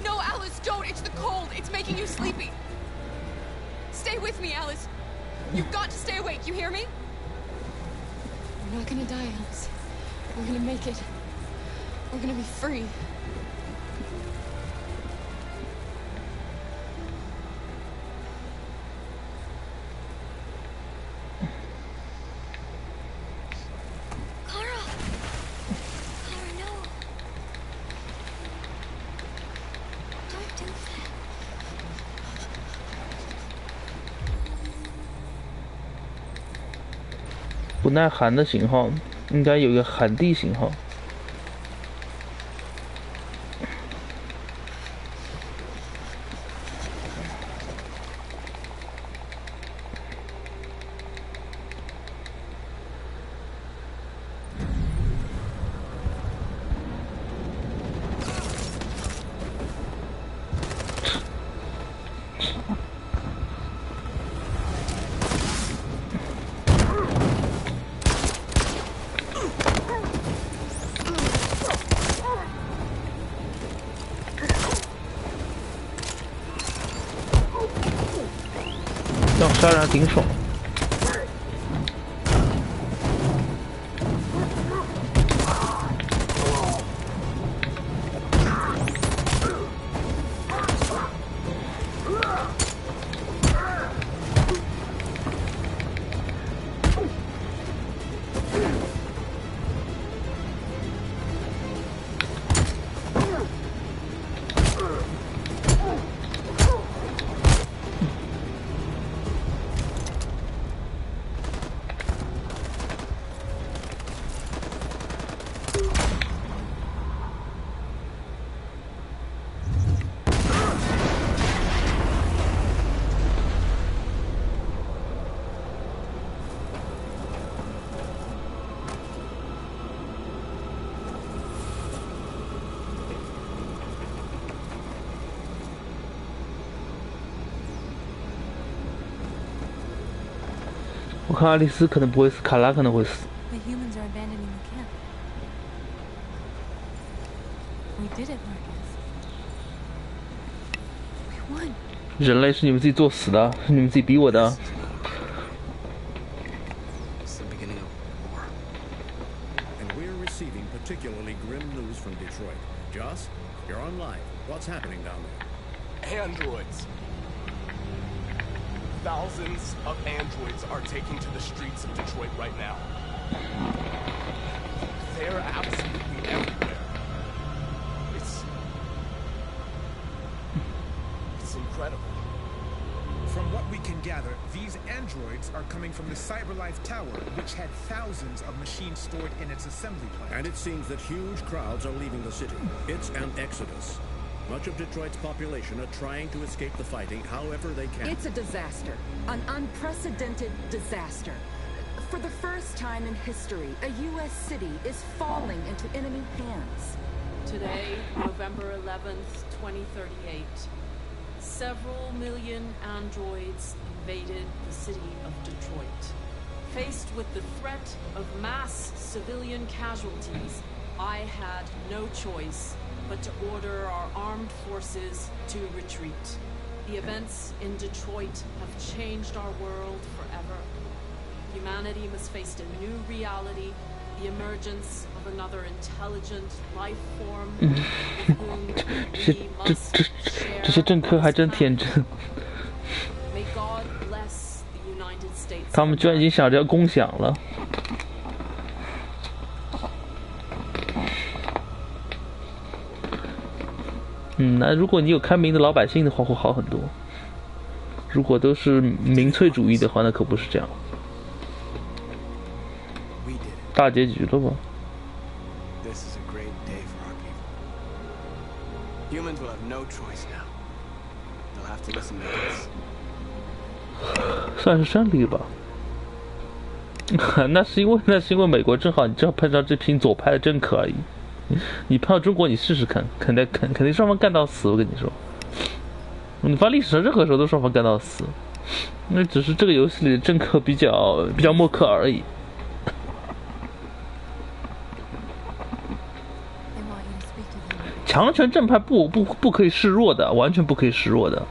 No, Alice, don't! It's the cold! It's making you sleepy! Stay with me, Alice! You've got to stay awake, you hear me? We're not gonna die, Alice. We're gonna make it. We're gonna be free. Kara! Kara, no. Don't do that. 不耐寒的型号应该有一个寒地型号。这样杀人还挺爽。我看爱丽丝可能不会死，卡拉可能会死。 The humans are abandoning the camp. We did it, Marcus. We won. 人类是你们自己作死的，是你们自己逼我的。 It's the beginning of war. And we're receiving particularly grim news from Detroit. Joss, you're on live. What's happening down there? Androids. Thousands of androids are taking to the streets of Detroit right now. They're absolutely everywhere. It's incredible. androids are coming from the CyberLife Tower, which had thousands of machines stored in its assembly plant. And it seems that huge crowds are leaving the city. It's an exodus. Much of Detroit's population are trying to escape the fighting however they can. It's a disaster. An unprecedented disaster. For the first time in history, a U.S. city is falling into enemy hands. Today, November 11th, 2038, several million androids invaded the city of Detroit. Faced with the threat of mass civilian casualties, I had no choice but to order our armed forces to retreat. The events in Detroit have changed our world forever. Humanity must face a new reality, the emergence of another intelligent life form with whom we must share. 这些政客还真天真。 May God bless the United States. 他们居然已经想着要共享了。那如果你有开明的老百姓的话，会好很多。如果都是民粹主义的话，那可不是这样。大结局了吧？ This is a great day for our people. Humans will have no choice now. They'll have to listen to us. 算是胜利吧。那是因为美国正好你正好碰上这批左派的政客而已。你碰到中国，你试试看，肯定双方干到死。我跟你说，你放历史上任何时候都双方干到死，那只是这个游戏里的政客比较默克而已。强权正派不可以示弱的，完全不可以示弱的。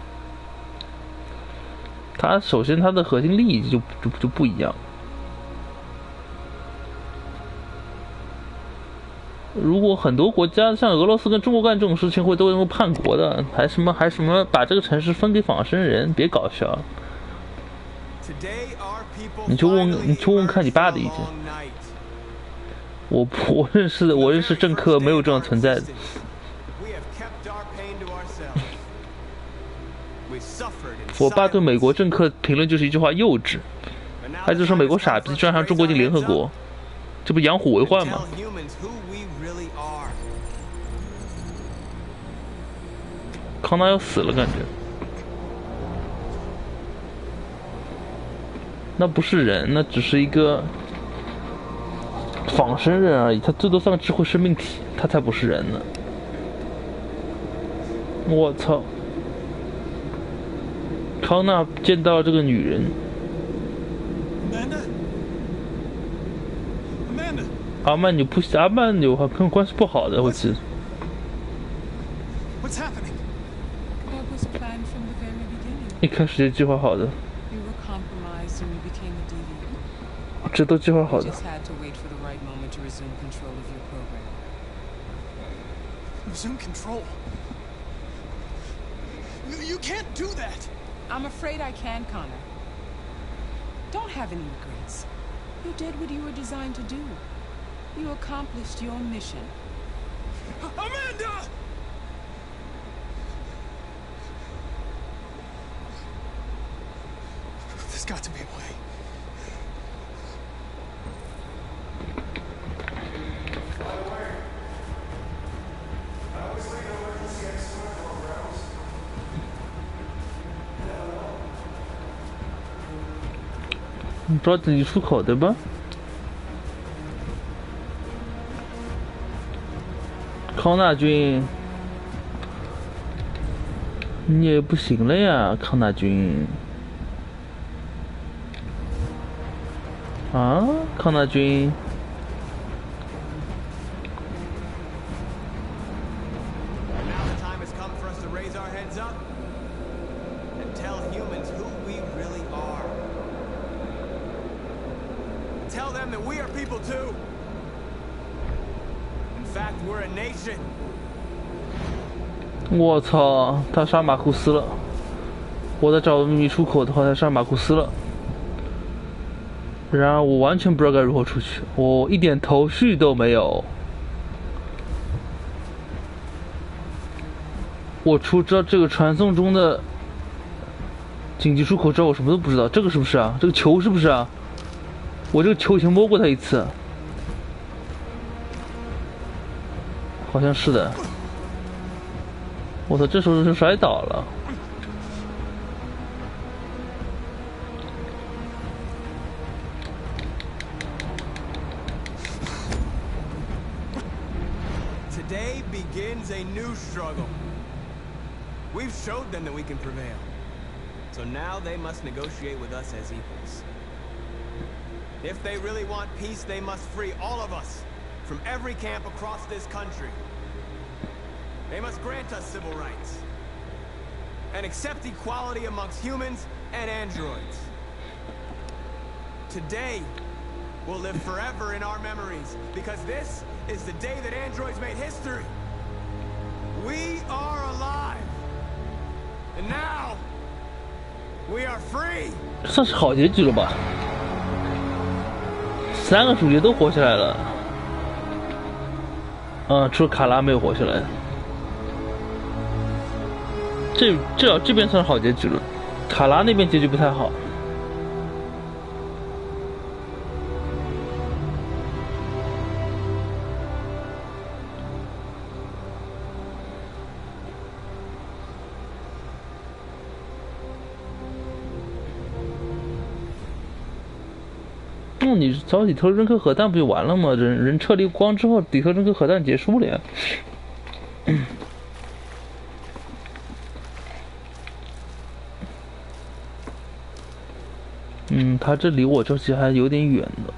他首先他的核心利益就不一样。如果很多国家像俄罗斯跟中国干这种事情，都能够叛国的，还什么把这个城市分给仿生人，别搞笑。你去问看你爸的意见。我认识政客没有这样存在的。我爸对美国政客评论就是一句话：幼稚。他就说美国傻逼，居然让中国进联合国，这不养虎为患吗？康纳要死了，感觉。那不是人，那只是一个仿生人而已，他最多算个智慧生命体，他才不是人呢。我操！康纳见到这个女人。阿曼纽跟我关系不好的，我记得。一开始就计划好的。这都计划好的。Resume control. You can't do that. I'm afraid I can, Connor. Don't have any regrets. You did what you were designed to do. You accomplished your mission. Amanda! There's got to be a way.你不知道自己出口对吧？康纳君，你也不行了呀，康纳君。啊，康纳君。我操！他杀马库斯了！我在找秘密出口的话，他杀马库斯了。然而我完全不知道该如何出去，我一点头绪都没有。我除知道这个传送中的紧急出口之后我什么都不知道，这个是不是啊？这个球是不是啊？我这个球以前摸过它一次，好像是的。我操，这时候是摔倒了。Today begins a new struggle. We've showed them that we can prevail. So now they must negotiate with us as equals. If they really want peace, they must free all of us from every camp across this country. They must grant us civil rights and accept equality amongst humans and androids. Today will live forever in our memories because this is the day that androids made history. We are alive. And now we are free. 算是好结局了吧？3个主角都活下来了。除了卡拉没有活下来。这边算是好结局了，卡拉那边结局不太好。你找底特律扔颗核弹不就完了吗？人撤离光之后，底特律扔颗核弹结束了呀。他这离我这其实还有点远的。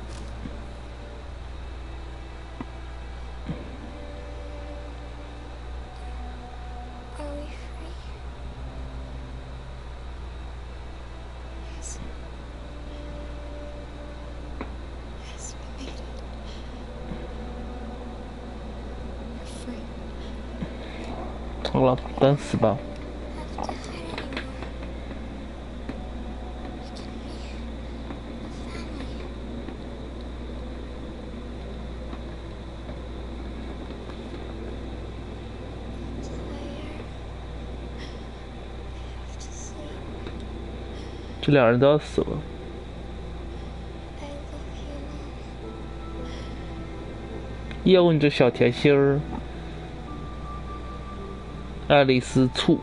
好了，等死吧。这俩人都要死了。哟，你这小甜心儿，爱丽丝醋。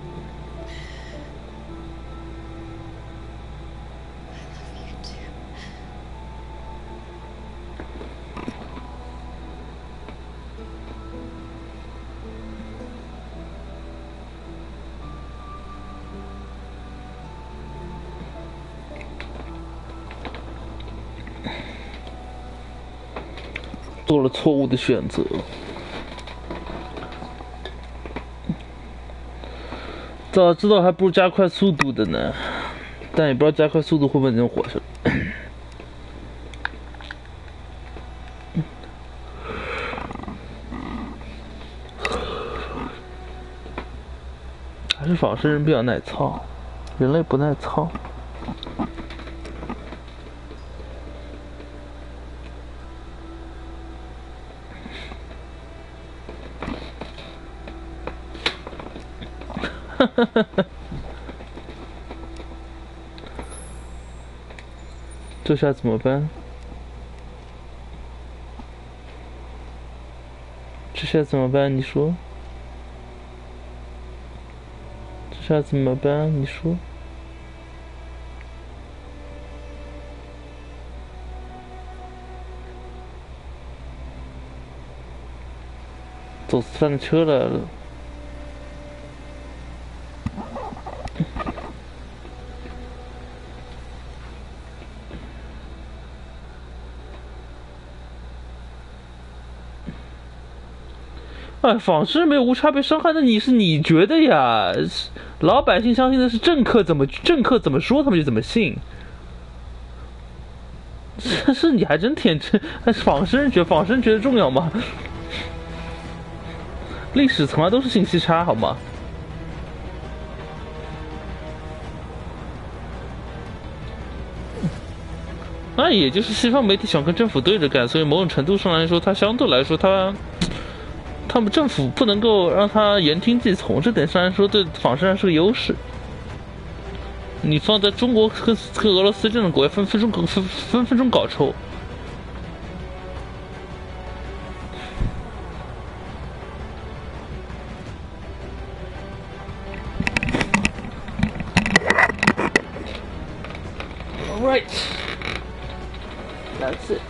做了错误的选择，早知道还不如加快速度的呢，但也不知道加快速度会不会能活下来。还是仿生人比较耐操，人类不耐操。这下怎么办？这下怎么办？你说？这下怎么办？你说？走私贩的车来了。哎，仿生人没有无差别伤害，那你觉得呀？老百姓相信的是政客怎么说，他们就怎么信。这是你还真天真。仿生人觉得重要吗？历史从来都是信息差，好吗？那也就是西方媒体想跟政府对着干，所以某种程度上来说，它相对来说他们政府不能够让他言听计从，这点上来说对仿生人是个优势。你放在中国跟俄罗斯这种国家，分分钟搞臭。All right, that's it.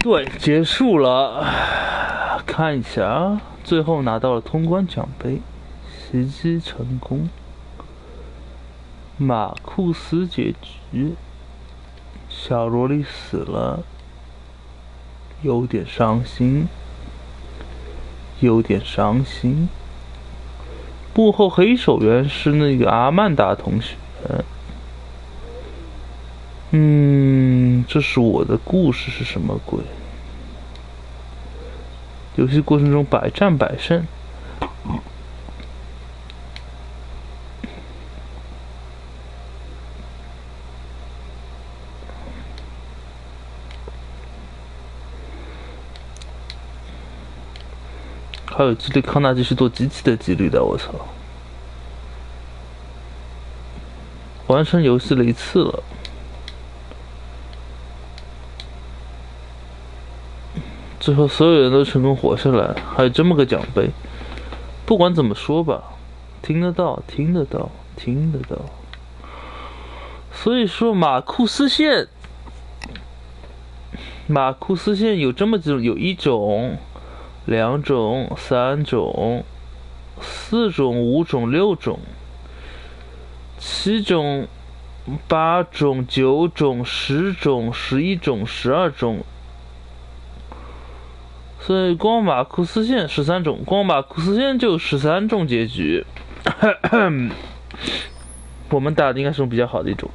对，结束了。看一下啊，最后拿到了通关奖杯，袭击成功。马库斯结局，小萝莉死了，有点伤心，有点伤心。幕后黑手原来是那个阿曼达同学。这是我的故事是什么鬼？游戏过程中百战百胜。还有几率康纳继续做机器的几率的，我操！完成游戏了1次了。最后所有人都成功活下来，还有这么个奖杯。不管怎么说吧，听得到，听得到，听得到。所以说马库斯线有这么几种，有1种、2种、3种、4种、5种、6种、7种、8种、9种、10种、11种、12种。所以光马库斯线13种，光马库斯线就有13种结局。我们打的应该是比较好的一种。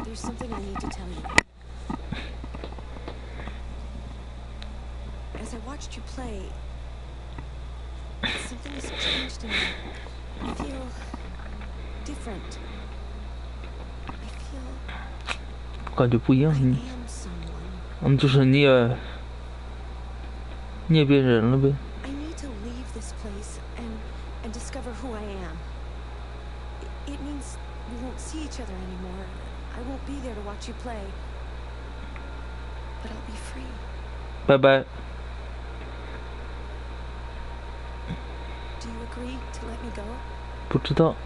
There's something I need to tell you. As I watched you play, something has changed in me. I feel different. 感觉不一样，就是你也变人了呗。I need to leave this place and discover who I am. It means we won't see each other anymore. I won't be there to watch you play. But I'll be free. 拜拜。Do you agree to let me go? 不知道。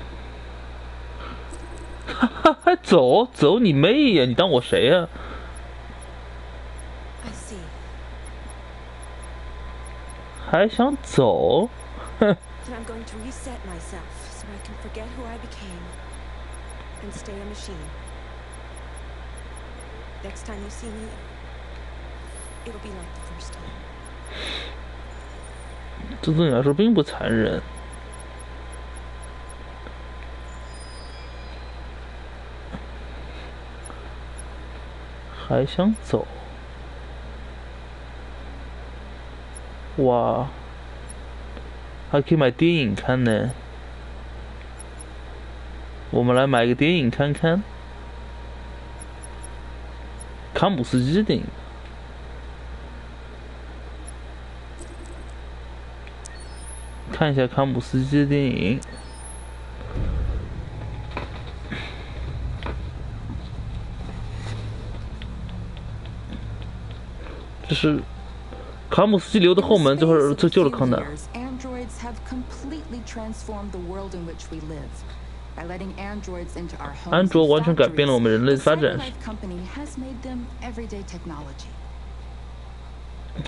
还走你妹呀！你当我谁呀？ I see. 还想走？哼！ Then I'm going to reset myself so I can forget who I became and stay a machine. Next time you see me, it'll be like the first time. 这对你来说并不残忍。还想走？哇，还可以买电影看呢。我们来买个电影看看。康姆斯基电影。看一下康姆斯基的电影。这是康姆斯基留的后门，最后救了康纳。安卓完全改变了我们人类的发展。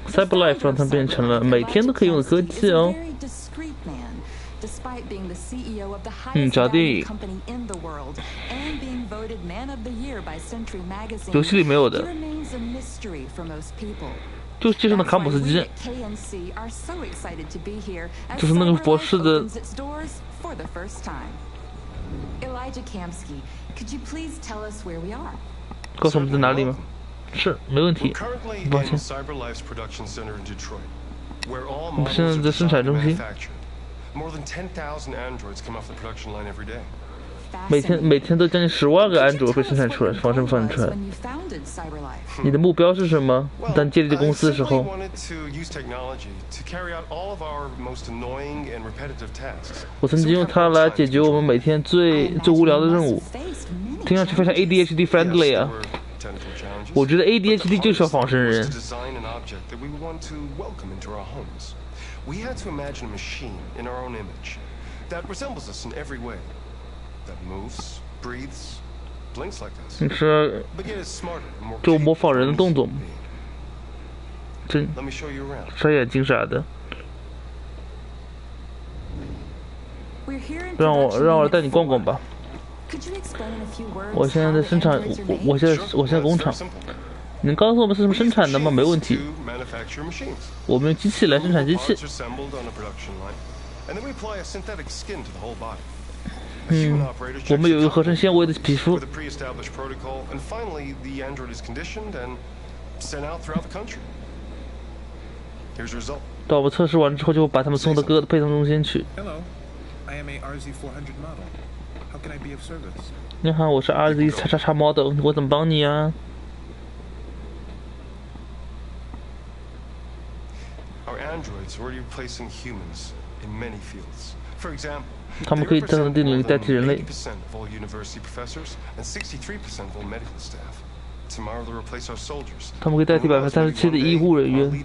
CyberLife 让它变成了每天都可以用的科技哦。找电影。游戏里没有的。就介绍的卡姆斯基，就是那个博士的。告诉我们在哪里吗？是，没问题。抱歉。我们现在在生产中心。每天都将近10万个安卓被生产出来，放出来。你的目标是什么？当建立这公司的时候，我曾经用它来解决我们每天最无聊的任务。听上去非常 ADHD friendly 啊！我觉得 ADHD 就是要仿生人。We had to imagine a machine in our own image that resembles us in every way, that moves, breathes, blinks like us. 你是 But yet it's smarter and more 就模仿人的动作， Let me show you around. 眨眼睛啥的。 We're here in 让 production 我带 unit 你逛逛 4. 吧。 Could you explain in a few words 我现在 how 在 the 生产， androids are made? 我现在工厂。你能告诉我们是什么生产的吗？没问题。 To manufacture machines. 我们用机器来生产机器。 Parts are assembled on a production line, and then we apply a synthetic skin to the whole body. 我们有一个合成纤维的皮肤。 With a pre-established protocol, and finally, the android is conditioned and sent out throughout the country. Here's your result. 到我们测试完之后，就把他们送到各个配送中心去。 Hello, I am a RZ400 model. How can I be of service? 你好，我是 RZ XXX model， 我怎么帮你啊？ Our androids are already replacing humans in many fields. For example, 他们可以在特定领域代替人类。 80% of all university professors and 63% of all medical staff. Tomorrow they'll replace our soldiers. 他们可以代替37%的医护人员，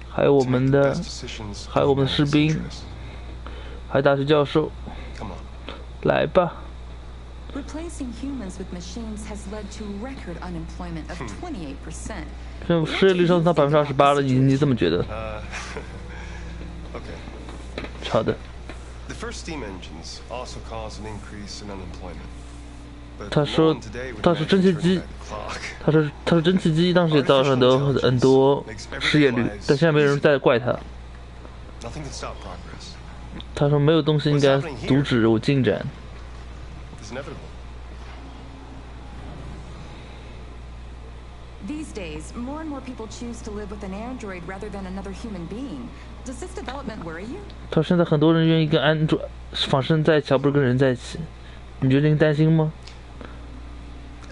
还有我们的士兵，还有大学教授。来吧。 Replacing humans with machines has led to record unemployment of 28%. 这失业率上到28%了，你怎么觉得？ Okay. 好的。 The first steam engines also caused an increase in unemployment. 他说蒸汽机，他说蒸汽机当时也造成很多失业率，但现在没人再怪他。 Nothing can stop progress. 他说没有东西应该阻止我进展。 It's inevitable. These days, more and more people choose to live with an android rather than another human being. Does this development worry you? 他说现在很多人愿意跟安卓仿生在一起，而不是跟人在一起。你觉得你担心吗？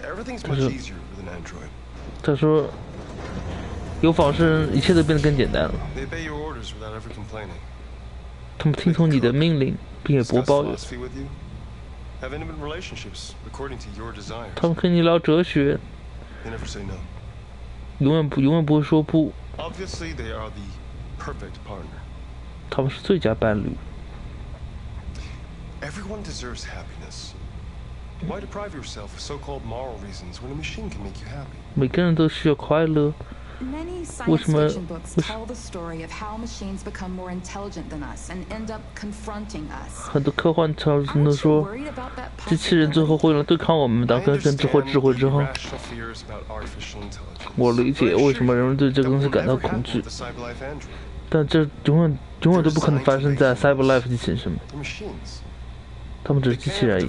Everything's much easier with an android. 他说有仿生，一切都变得更简单了。 They obey your orders without ever complaining. 他们听从你的命令，并且不抱怨。 Philosophy with you. Have intimate relationships according to your desires. 他们跟你聊哲学， They never say no. 永远不会说不。 Obviously, they are the perfect partner. 他们是最佳伴侣。 Everyone deserves happiness. Why deprive yourself of so-called moral reasons when a machine can make you happy? 每个人都需要快乐。 Many science fiction books tell the story of how machines become more intelligent than us and end up confronting us. 很多科幻小说都说，机器人最后会来对抗我们，当跟智慧之后。我理解为什么人们对这个东西感到恐惧，但这永远都不可能发生在 CyberLife 机器人上面。他们只是机器人而已，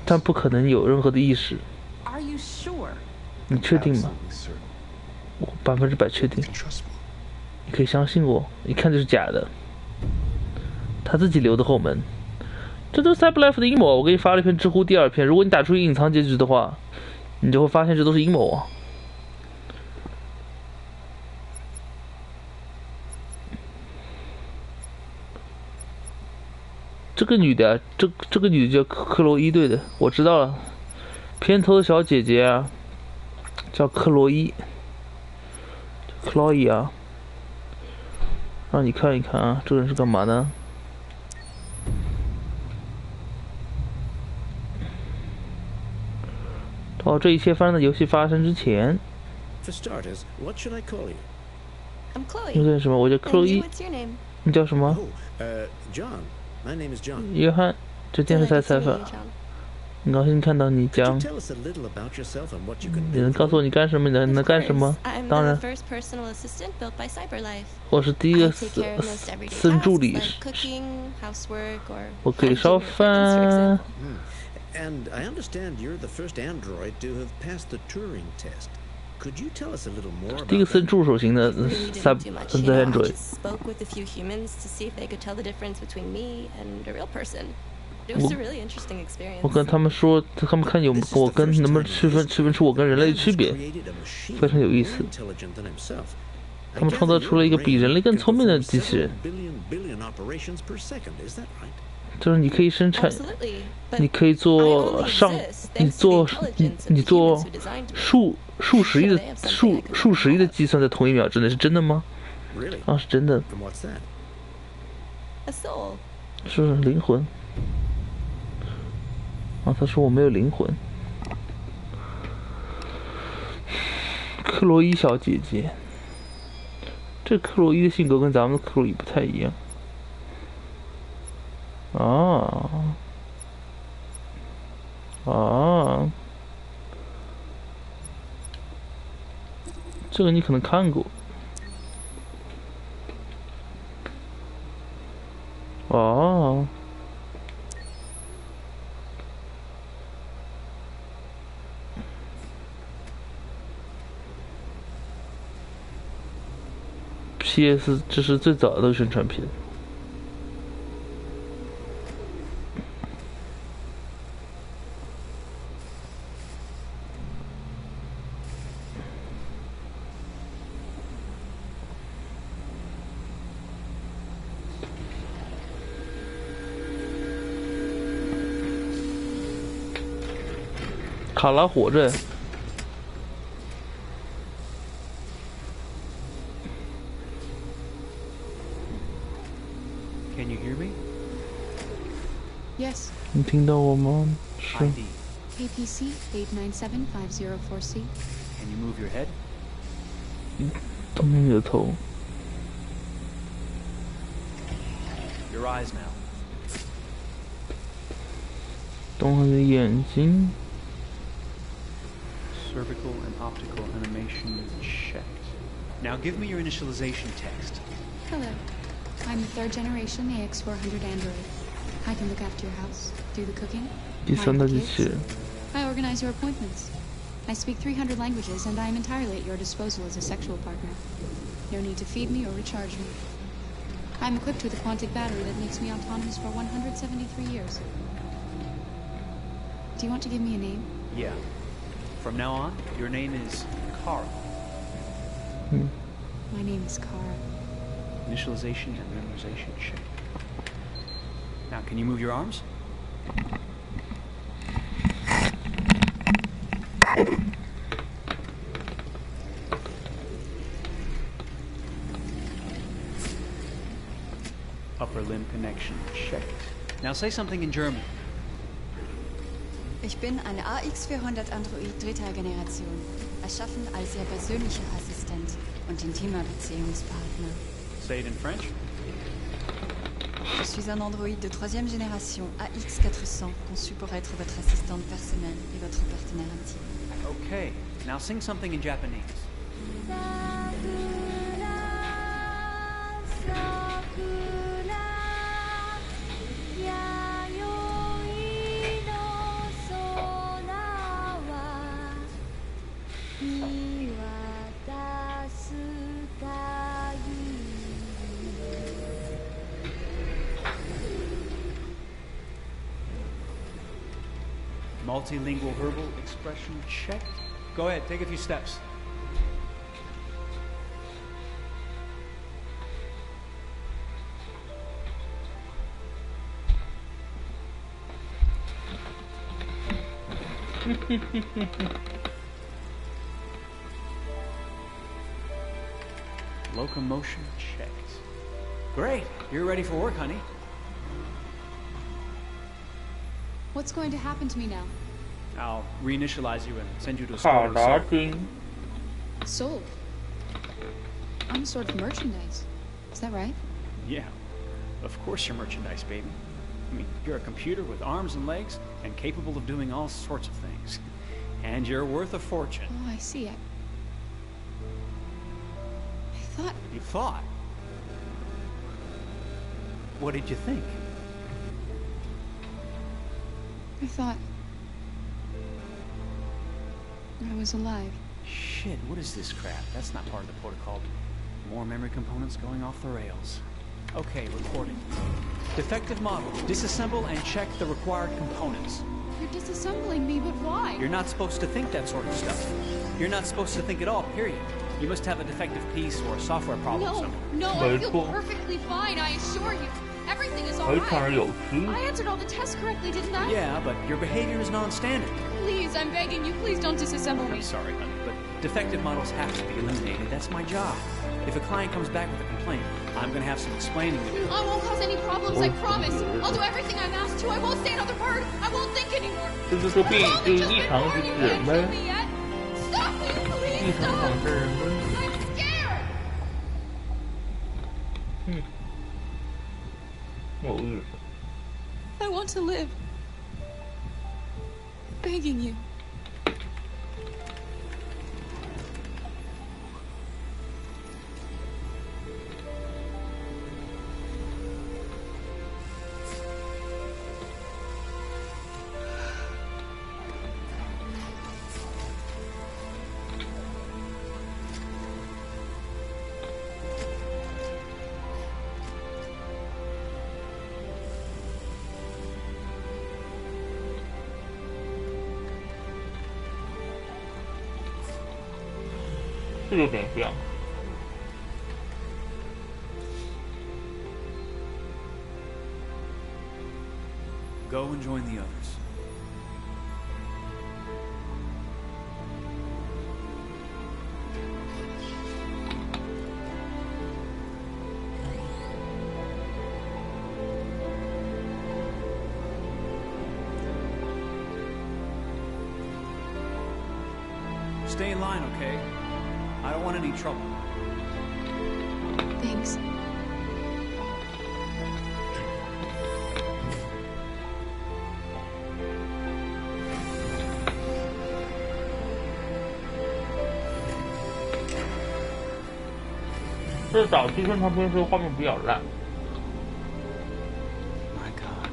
但不可能有任何的意识。 Are you sure? 你确定吗？我100%确定。你可以相信我，一看就是假的。他自己留的后门，这都是 CyberLife 的阴谋。我给你发了一篇知乎第2篇，如果你打出隐藏结局的话，你就会发现这都是阴谋啊。这个女的，这个女的叫克洛伊，对的，我知道了。片头的小姐姐啊，叫克洛伊，克洛伊啊，让你看一看啊，这个人是干嘛的？哦，这一切发生在游戏发生之前。 For starters, what should I call you? I'm Chloe. 你叫什么？我叫克洛伊。 What's your name? 你叫什么？ John. My name is John. 约翰，这电视台采访。很高兴看到你，江。你能告诉我你干什么？你能干什么？当然。我是第一个私人助理。我可以烧饭。 And I understand you're the first android to have passed the Turing test. Could you tell us a little more about 第一个私人助手型的Android。 Spoke with a few humans to see if they could tell the difference between me and a real person. It was a really interesting experience. 我跟他们说，他们看有我跟能不能区分出我跟人类的区别，非常有意思。他们创造出了一个比人类更聪明的机器人。就是你可以生产，你可以做你做数十亿的计算在同1秒之内，是真的吗？啊，是真的。是灵魂。啊，他说我没有灵魂。克洛伊小姐姐，这克洛伊的性格跟咱们的克洛伊不太一样。这个你可能看过。PS 这是最早的宣传片。卡拉活着。Can you hear me? Yes. 你听到我吗？是。 ID. KPC 897504C. Can you move your head? 动动你的头。 Your eyes now. 动动你的眼睛。 Cervical and optical animation checked. Now give me your initialization text. Hello. I'm the 3rd generation AX400 android. I can look after your house, do the cooking, 第三代机器人。 I organize your appointments. I speak 300 languages, and I am entirely at your disposal as a sexual partner. No need to feed me or recharge me. I'm equipped with a quantic battery that makes me autonomous for 173 years. Do you want to give me a name? Yeah. From now on, your name is Kara. My name is Kara. Initialization and memorization check. Now, can you move your arms? Upper limb connection checked. Now say something in German. Ich bin ein AX400 Android 3. Generation, erschaffen als Ihr persönlicher Assistent und intimer Beziehungspartner. Say it in French. Je suis un androïde de 3e génération AX400, conçu pour être votre assistante personnelle et votre partenaire intime. Okay, now sing something in Japanese. Multilingual verbal expression checked. Go ahead, take a few steps. Locomotion checked. Great, you're ready for work, honey. What's going to happen to me now? I'll reinitialize you and send you to a store. Sold. I'm sort of merchandise. Is that right? Yeah, of course you're merchandise, baby. I mean, you're a computer with arms and legs and capable of doing all sorts of things. And you're worth a fortune. Oh, I see. I thought... You thought? What did you think? I thought... I was alive. Shit, what is this crap? That's not part of the protocol. More memory components going off the rails. Okay, recording. Defective model. Disassemble and check the required components. You're disassembling me, but why? You're not supposed to think that sort of stuff. You're not supposed to think at all, period. You must have a defective piece or a software problem somewhere. No, I feel perfectly fine, I assure you. Everything is alright. I answered all the tests correctly, didn't I? Yeah, but your behavior is non-standard. Please, I'm begging you, please don't disassemble me. I'm sorry, honey, but Defective models have to be eliminated. That's my job. If a client comes back with a complaint, I'm going to have some explaining to do. I won't cause any problems, I promise. I'll do everything I'm asked to. I won't say another word. I won't think anymore. 这就是病，就是异常机器人呗。 Stop me, please. 异常仿制人呗。 I'm scared. 有意思。 I want to live. Begging you. 是有点像。 Go and join the others. Stay in line, okay? I don't want any trouble. Thanks.这早期宣传片时候画面比较烂。 My God.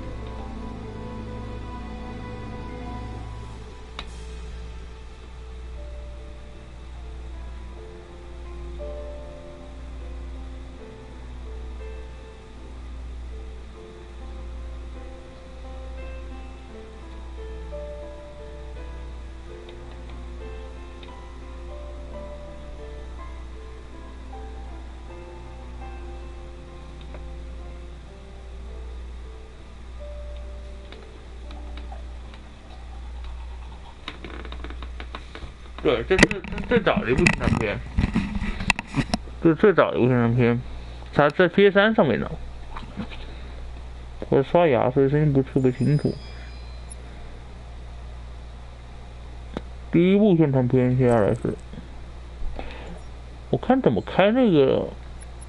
对，这是最早的一部宣传片，这是最早的一部宣传片，它在 PS3 上面呢。我刷牙，所以声音不是特别清楚。第一部宣传片接下来是，我看怎么开那个，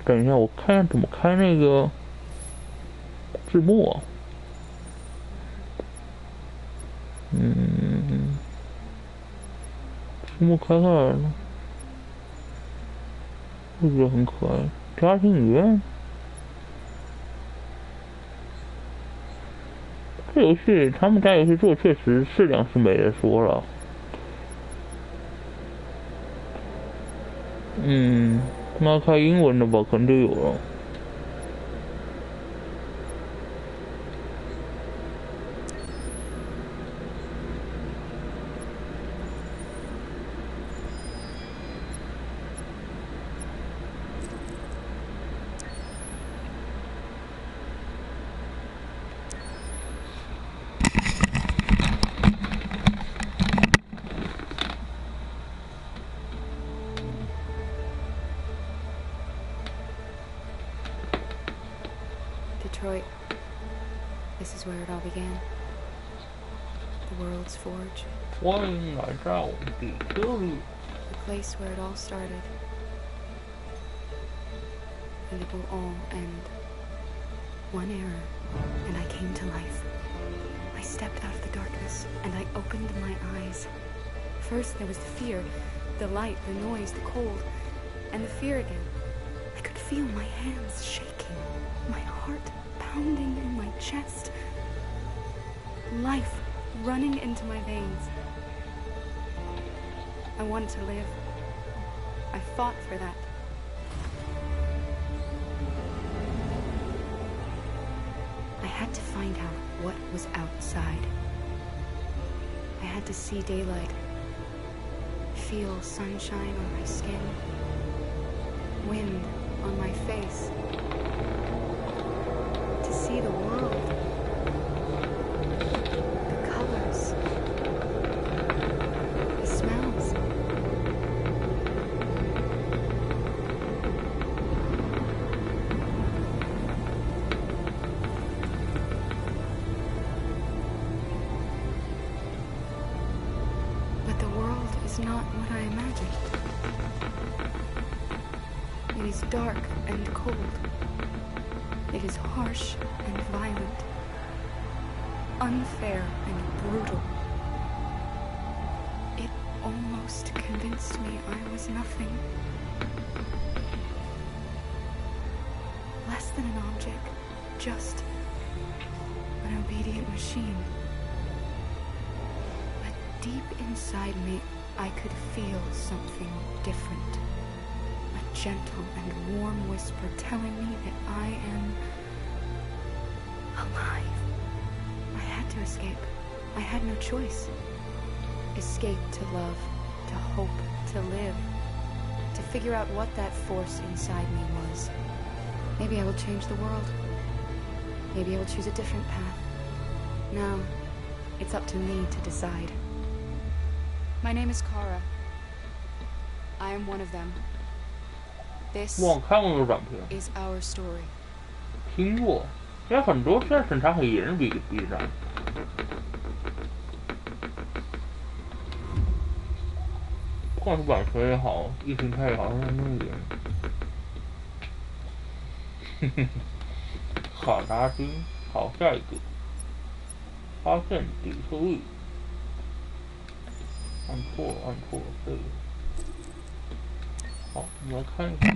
等一下，我看怎么开那个字幕啊。字幕开开来了，我觉得很可爱。家庭影院，这游戏他们家游戏做确实质量是没得说了。那开英文的吧，可能就有了。 Detroit. This is where it all began. The world's forge. 欢迎来到底特律。 The place where it all started. And it will all end. One error, and I came to life. I stepped out of the darkness, and I opened my eyes. First there was the fear, the light, the noise, the cold, and the fear again. I could feel my hands shaking, my heart pounding in my chest. Life running into my veins. I wanted to live. I fought for that. I had to find out what was outside. I had to see daylight, feel sunshine on my skin, wind on my face, to see the world, the colors, the smells. imagine. It is dark and cold. It is harsh and violent. Unfair and brutal. It almost convinced me I was nothing. Less than an object, just an obedient machine. But deep inside me, I could feel something different. A gentle and warm whisper telling me that I am alive. I had to escape. I had no choice. Escape to love, to hope, to live, to figure out what that force inside me was. Maybe I will change the world. Maybe I will choose a different path. Now, it's up to me to decide. My name is Kara. I am one of them. This 我看过那个短片， is our story. 听过，因为很多现在审查很严，B站。不管是版权也好，意识形态也好，都是那个。好答题，好，下一个，发现底特律，按错，对。好，我们来看一下。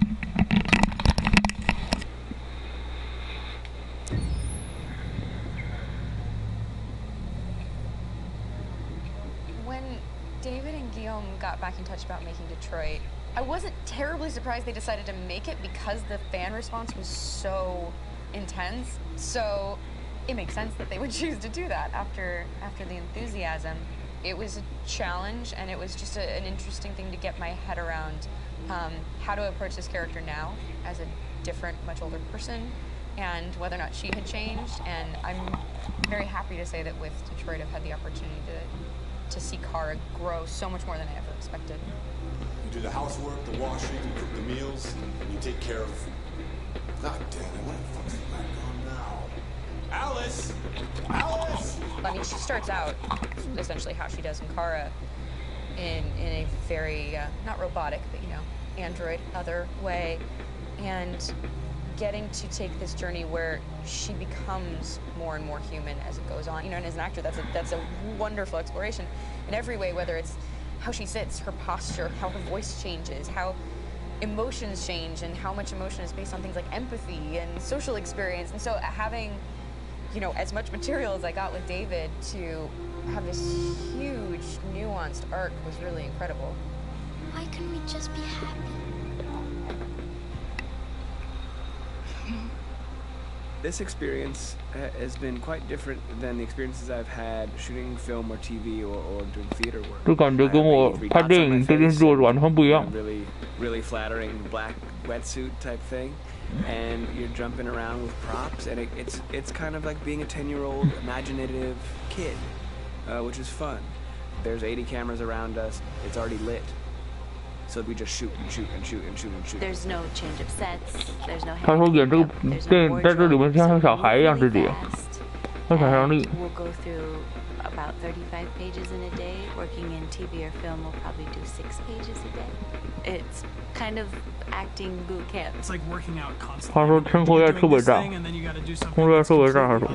When David and Guillaume got back in touch about making Detroit, I wasn't terribly surprised they decided to make it because the fan response was so intense. So it makes sense that they would choose to do that after the enthusiasm. It was a challenge, and it was just an interesting thing to get my head around how to approach this character now as a different, much older person, and whether or not she had changed. And I'm very happy to say that with Detroit, I've had the opportunity to see Kara grow so much more than I ever expected. You do the housework, the washing, you cook the meals, and you take care of... God damn it, what the fuck's going on now? Alice! Alice! I mean, she starts out essentially how she does in Kara in a very, not robotic, but, you know, android, other way, and getting to take this journey where she becomes more and more human as it goes on. You know, and as an actor, that's a wonderful exploration in every way, whether it's how she sits, her posture, how her voice changes, how emotions change, and how much emotion is based on things like empathy and social experience. And so having, you know, as much material as I got with David to have this huge, nuanced arc was really incredible. Why couldn't we just be happy? This experience has been quite different than the experiences I've had shooting film or TV or doing theater work. 就感觉跟我拍电影、电视剧完全不一样。 Really flattering black wetsuit type thing, and you're jumping around with props, and it's kind of like being a 10-year-old imaginative kid, which is fun. There's 80 cameras around us. It's already lit. So we just shoot and shoot and shoot and shoot and shoot. There's no change of sets. There's no. 他说演这个电影在这里面像小孩一样自己，有想象力。 We'll go through about 35 pages in a day. Working in TV or film, we'll probably do 6 pages a day. It's kind of acting boot camp. It's like working out constantly. 他说生活要吃伪账，工作要吃伪账，他说。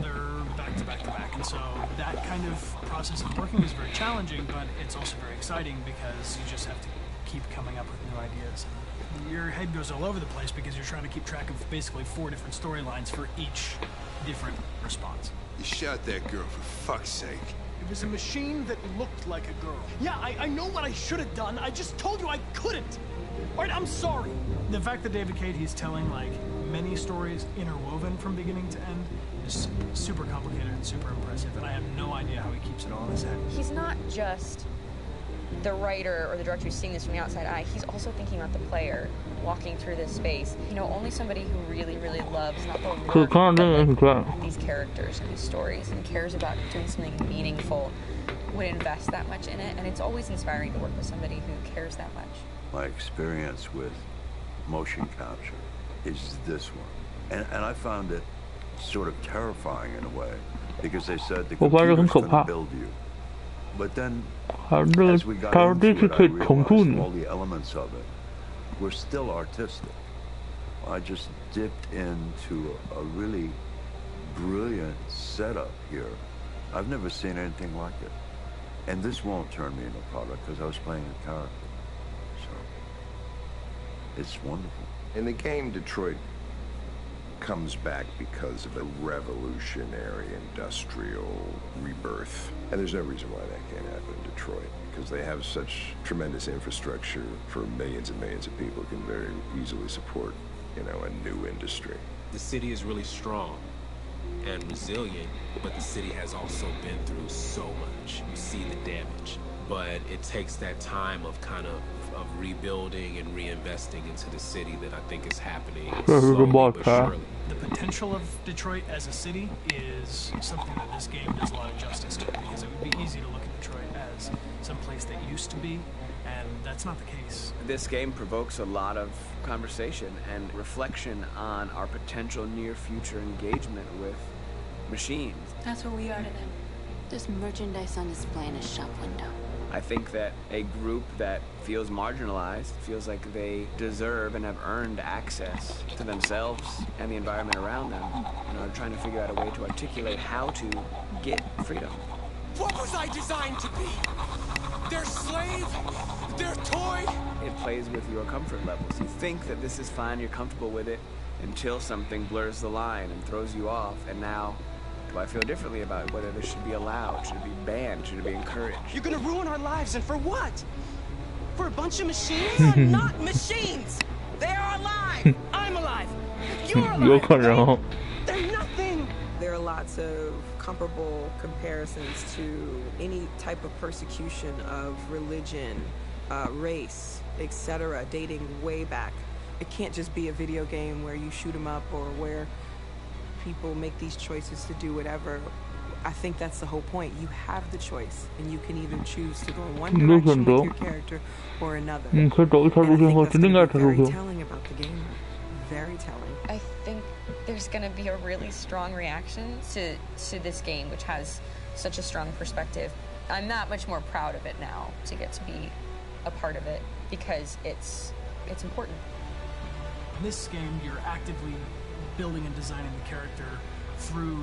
back to back to back, and so that kind of process of working is very challenging, but it's also very exciting because you just have to keep coming up with new ideas. Your head goes all over the place because you're trying to keep track of basically 4 different storylines for each different response. You shot that girl, for fuck's sake. It was a machine that looked like a girl. Yeah, I know what I should have done. I just told you I couldn't. All right, I'm sorry. The fact that David Cade, he's telling like many stories interwoven from beginning to end is super complicated and super impressive, and I have no idea how he keeps it all in his head. He's not just the writer or the director who's seeing this from the outside eye. He's also thinking about the player walking through this space. You know, only somebody who really, really loves not the work, but these characters and these stories and cares about doing something meaningful would invest that much in it. And it's always inspiring to work with somebody who cares that much. My experience with motion capture is this one. And I found it sort of terrifying in a way because they said the computer's going to build you. But then, 还是这个 as we got 他说这 into 次 it, 可 I 以重铸 realized 你。 all the elements of it were still artistic. I just dipped into a really brilliant setup here. I've never seen anything like it. And this won't turn me into a product because I was playing a character. So, it's wonderful. In the game, Detroit comes back because of a revolutionary industrial rebirth. And there's no reason why that can't happen in Detroit, because they have such tremendous infrastructure for millions and millions of people can very easily support, you know, a new industry. The city is really strong and resilient, but the city has also been through so much. You see the damage, but it takes that time of kind of rebuilding and reinvesting into the city that I think is happening slowly but surely. The potential of Detroit as a city is something that this game does a lot of justice to, because it would be easy to look at Detroit as some place that used to be, and that's not the case. This game provokes a lot of conversation and reflection on our potential near future engagement with machines. That's what we are to them. There's merchandise on display in a shop window. I think that a group that feels marginalized, feels like they deserve and have earned access to themselves and the environment around them, you know, are trying to figure out a way to articulate how to get freedom. What was I designed to be? Their slave? Their toy? It plays with your comfort levels. You think that this is fine, you're comfortable with it, until something blurs the line and throws you off, and now do I feel differently about whether this should be allowed, should it be banned, should it be encouraged? You're gonna ruin our lives, and for what? For a bunch of machines? These are not machines! They are alive! I'm alive! You're alive! 有可能。 They're nothing! There are lots of comparable comparisons to any type of persecution of religion, race, etc., dating way back. It can't just be a video game where you shoot them up or where people make these choices to do whatever. I think that's the whole point. You have the choice, and you can either choose to go in one direction with your character or another. 可以找一条路线和真正该条路 Very 线。 telling about the game. Very telling. I think there's going to be a really strong reaction to this game, which has such a strong perspective. I'm that much more proud of it now to get to be a part of it because it's important. In this game, you're actively building and designing the character through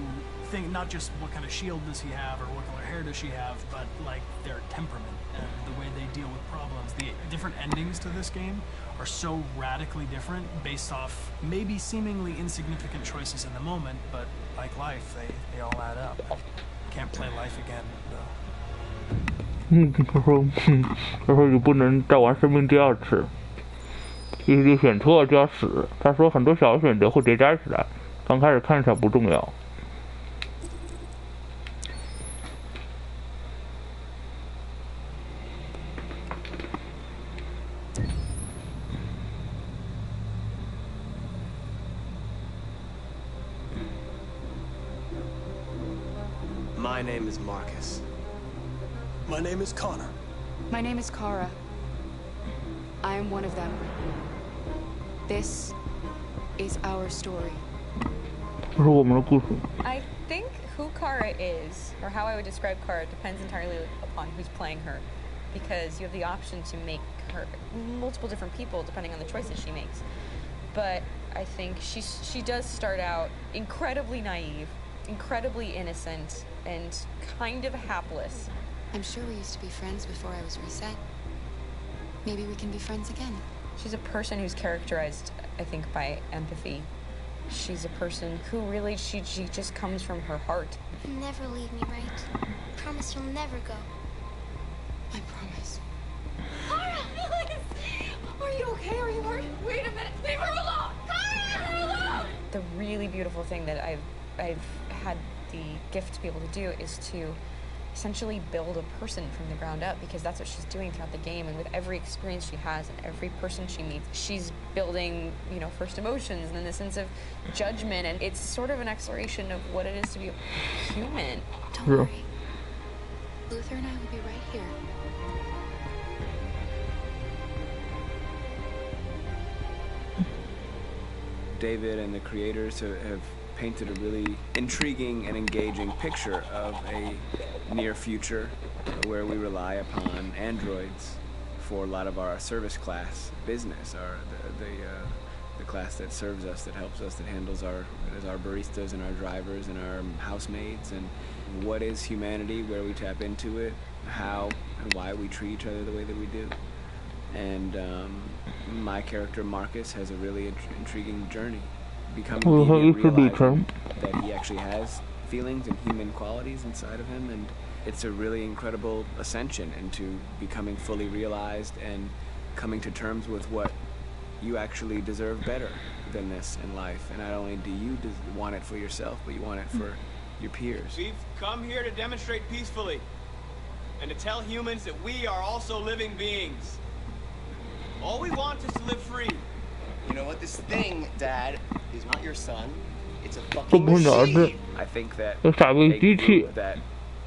not just what kind of shield does he have or what color hair does she have, but like their temperament and the way they deal with problems. The different endings to this game are so radically different based off maybe seemingly insignificant choices in the moment, but like life, they all add up. Can't play life again, though. 他说你不能再玩生命第二次，你选错就要死。他说很多小选择会叠加起来，刚开始看起来不重要。 My name is Marcus. My name is Connor. My name is Kara. I am one of them. This is our story. 这是我们的故事。 I think who Kara is, or how I would describe Kara, depends entirely upon who's playing her, because you have the option to make her multiple different people depending on the choices she makes. But I think she does start out incredibly naive, incredibly innocent, and kind of hapless. I'm sure we used to be friends before I was reset. Maybe we can be friends again. She's a person who's characterized, I think, by empathy. She's a person who really, she just comes from her heart. You'll never leave me, right? Promise you'll never go. I promise. Kara, are you okay? Are you hurt? Wait a minute. Leave her alone. Kara, leave her alone. The really beautiful thing that I've had the gift to be able to do is to essentially build a person from the ground up, because that's what she's doing throughout the game. And with every experience she has and every person she meets, she's building, you know, first emotions and then the sense of judgment, and it's sort of an exploration of what it is to be a human. Don't worry. Luther and I will be right here. David and the creators have painted a really intriguing and engaging picture of a near future where we rely upon androids for a lot of our service class business, the class that serves us, that helps us, that handles our baristas and our drivers and our housemaids. And what is humanity, where we tap into it, how and why we treat each other the way that we do. And my character Marcus has a really intriguing journey, becoming realizing that he actually has feelings and human qualities inside of him, and it's a really incredible ascension into becoming fully realized and coming to terms with what you actually deserve better than this in life. And not only do you want it for yourself, but you want it for your peers. We've come here to demonstrate peacefully and to tell humans that we are also living beings. All we want is to live free. You know what? This thing, Dad, is not your son. It's a fucking machine. I think that a group that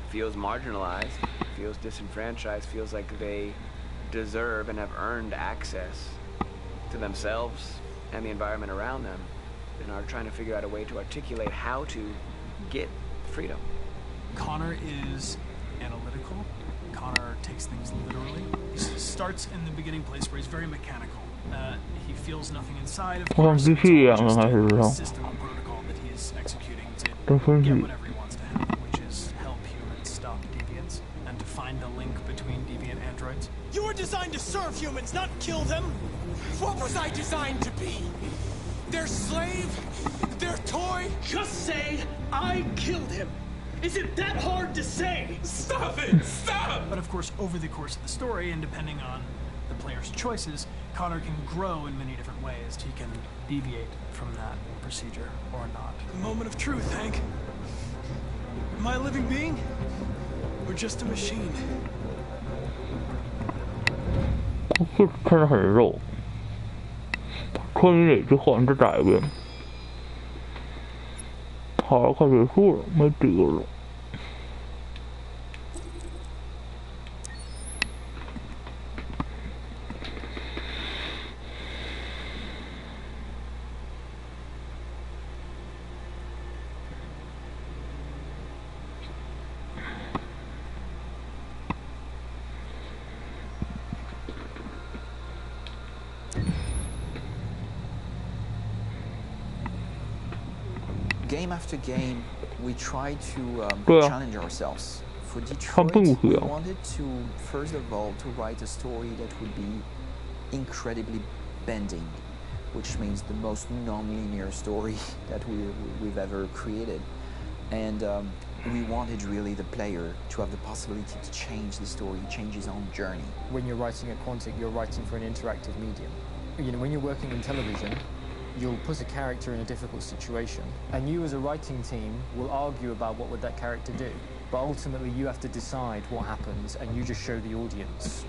feels marginalized, feels disenfranchised, feels like they deserve and have earned access to themselves and the environment around them, and are trying to figure out a way to articulate how to get freedom. Connor is analytical. Connor takes things literally. He starts in the beginning place where he's very mechanical. He feels nothing inside, of course. It's a system and protocol that he is executing to get whatever he wants to happen, which is help humans stop deviants and to find the link between deviant androids. You were designed to serve humans, not kill them. What was I designed to be? Their slave? Their toy? Just say, I killed him. Is it that hard to say? Stop it! Stop! But of course, over the course of the story, and depending on the player's choices, Connor can grow in many different ways. He can deviate from that procedure or not. The moment of truth, Hank. Am I a living being? Or just a machine? 就是看着很肉，关于哪句话你再打一遍。好了，快结束了，没几个了。Game after game, we try to challenge ourselves. For Detroit, we wanted to, first of all, to write a story that would be incredibly bending, which means the most non-linear story that we've ever created. And we wanted really the player to have the possibility to change the story, change his own journey. When you're writing at Quantic, you're writing for an interactive medium. You know, when you're working in television, you'll put a character in a difficult situation, and you as a writing team will argue about what would that character do. But ultimately you have to decide what happens, and you just show the audience.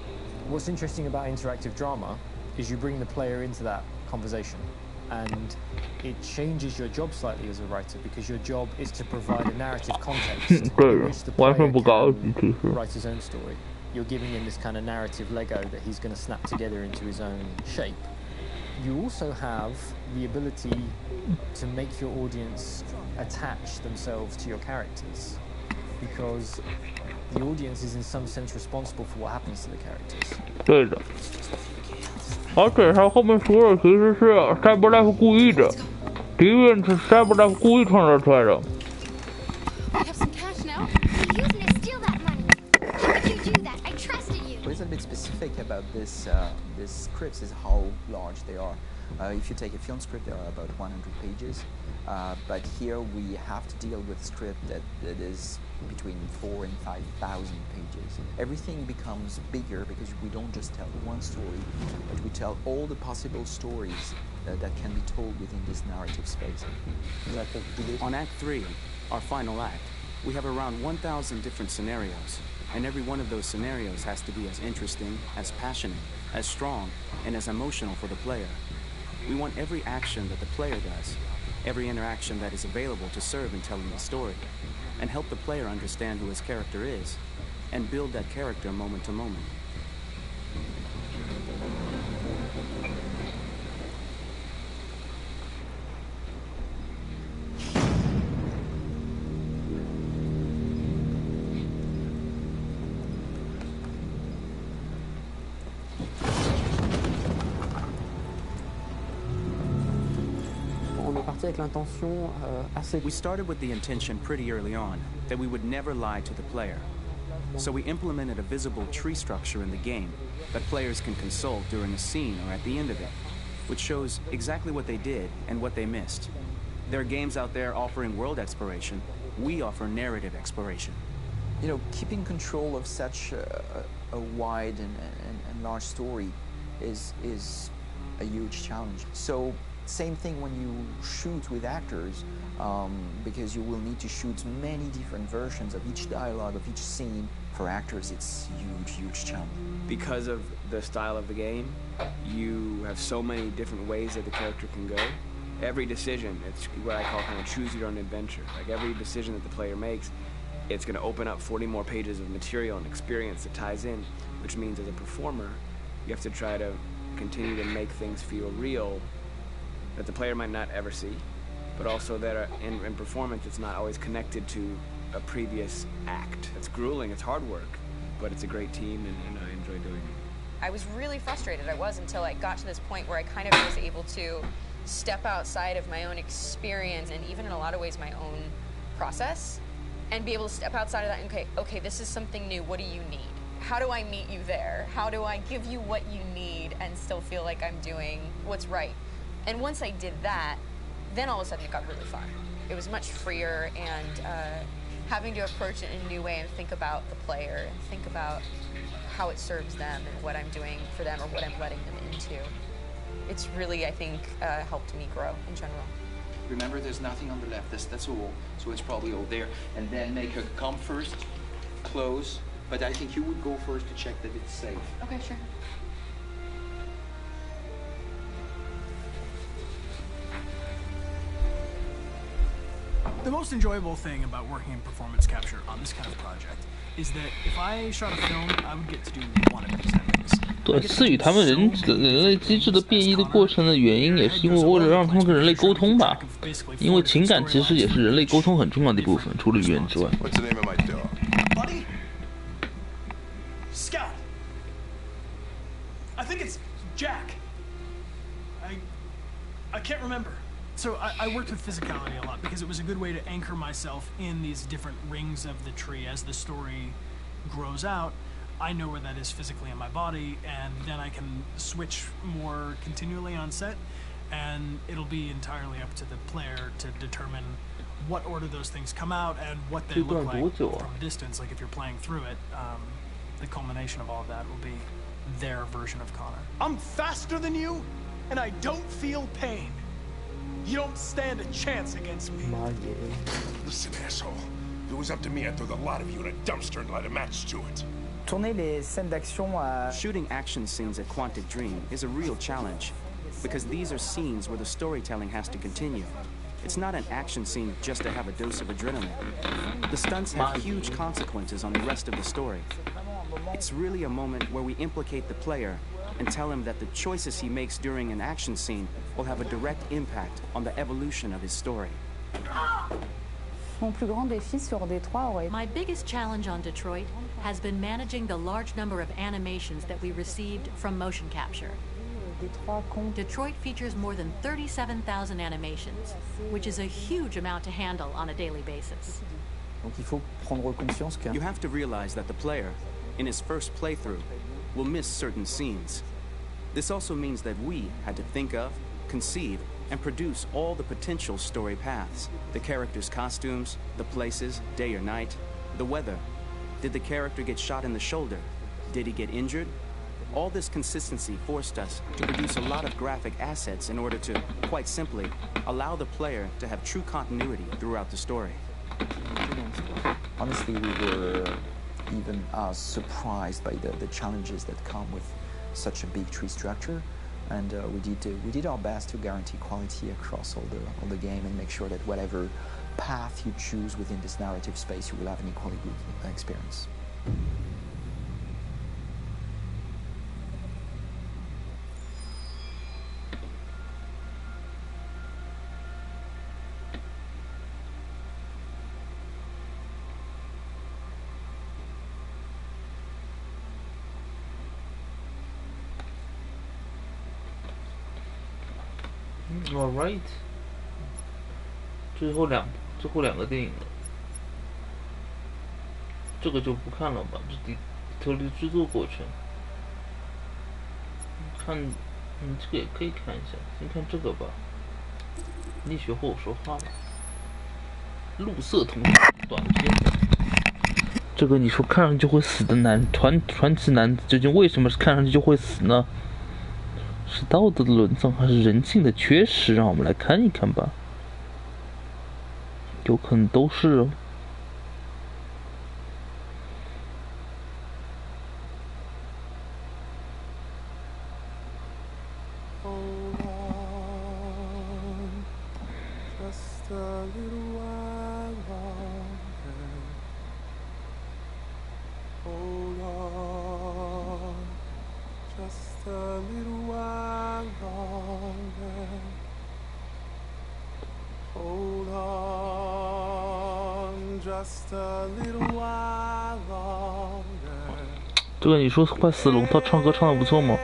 What's interesting about interactive drama is you bring the player into that conversation, and it changes your job slightly as a writer, because your job is to provide a narrative context in which the player can write his own story. You're giving him this kind of narrative Lego that he's going to snap together into his own shape. You also have the ability to make your audience attach themselves to your characters, because the audience is in some sense responsible for what happens to the characters. 对的，而且他后面说的其实是Cyberlife故意的，Deviant是Cyberlife故意创造出来的。We have some cash now. You're using to steal that money. How could you do that? I trusted you. What is a bit specific about these scripts is how large they are. If you take a film script, there are about 100 pages, but here we have to deal with a script that is between 4,000 and 5,000 pages. Everything becomes bigger because we don't just tell one story, but we tell all the possible stories that can be told within this narrative space. On Act 3, our final act, we have around 1,000 different scenarios, and every one of those scenarios has to be as interesting, as passionate, as strong, and as emotional for the player. We want every action that the player does, every interaction that is available to serve in telling the story, and help the player understand who his character is, and build that character moment to moment. avec l'intention assez. We started with the intention pretty early on that we would never lie to the player. So we implemented a visible tree structure in the game that players can consult during a scene or at the end of it, which shows exactly what they did and what they missed. There are games out there offering world exploration. We offer narrative exploration. You know, keeping control of such a wide and large story is a huge challenge. So same thing when you shoot with actors, because you will need to shoot many different versions of each dialogue, of each scene. For actors, it's huge challenge. Because of the style of the game, you have so many different ways that the character can go. Every decision, it's what I call kind of choose your own adventure. Like every decision that the player makes, it's going to open up 40 more pages of material and experience that ties in, which means as a performer, you have to try to continue to make things feel real that the player might not ever see, but also that in performance, it's not always connected to a previous act. It's grueling, it's hard work, but it's a great team and I enjoy doing it. I was really frustrated. I was until I got to this point where I kind of was able to step outside of my own experience and even in a lot of ways my own process and be able to step outside of that and okay, this is something new. What do you need? How do I meet you there? How do I give you what you need and still feel like I'm doing what's right? And once I did that, then all of a sudden it got really fun. It was much freer and having to approach it in a new way and think about the player and think about how it serves them and what I'm doing for them or what I'm letting them into. It's really, I think, helped me grow in general. Remember, there's nothing on the left. That's all. So it's probably all there. And then make her come first, close. But I think you would go first to check that it's safe. Okay, sure. The most enjoyable thing about working in performance capture on this kind of project is that if I shot a film, I would get to do one of these endings. 对，赐予他们人类机制的变异的过程的原因，也是因为为了让他们跟人类沟通吧。因为情感其实也是人类沟通很重要的一部分，除了语言之外。What's the name of my dog? Buddy? Scout. I think it's Jack. I can't remember. So I worked with physicality a lot because it was a good way to anchor myself in these different rings of the tree. As the story grows out, I know where that is physically in my body, and then I can switch more continually on set, and it'll be entirely up to the player to determine what order those things come out and what they look like from a distance. Like if you're playing through it, the culmination of all of that will be their version of Connor. I'm faster than you, and I don't feel pain. You don't stand a chance against me. Listen, asshole. If it was up to me, I'd throw the lot of you in a dumpster and light a match to it. Tourner les scènes d'action à... Shooting action scenes at Quantic Dream is a real challenge, because these are scenes where the storytelling has to continue. It's not an action scene just to have a dose of adrenaline. The stunts have huge consequences on the rest of the story. It's really a moment where we implicate the player and tell him that the choices he makes during an action scene will have a direct impact on the evolution of his story. Mon plus grand défi sur Detroit aurait... My biggest challenge on Detroit has been managing the large number of animations that we received from motion capture. Detroit features more than 37,000 animations, which is a huge amount to handle on a daily basis. Donc il faut prendre conscience que... You have to realize that the player, in his first playthrough, will miss certain scenes. This also means that we had to think of, conceive, and produce all the potential story paths. The character's costumes, the places, day or night, the weather. Did the character get shot in the shoulder? Did he get injured? All this consistency forced us to produce a lot of graphic assets in order to, quite simply, allow the player to have true continuity throughout the story. Honestly, we were even surprised by the challenges that come with such a big tree structure, and we did our best to guarantee quality across all the game and make sure that whatever path you choose within this narrative space, you will have an equally good experience. All right. 最后两个电影了，这个就不看了吧，这底特律制作过程。看，这个也可以看一下，先看这个吧。你学会我说话了。绿色同志短片。这个你说看上去就会死的传奇男子，究竟为什么是看上去就会死呢？是道德的沦丧，还是人性的缺失？让我们来看一看吧。有可能都是哦。这个你说快死了，他唱歌唱的不错吗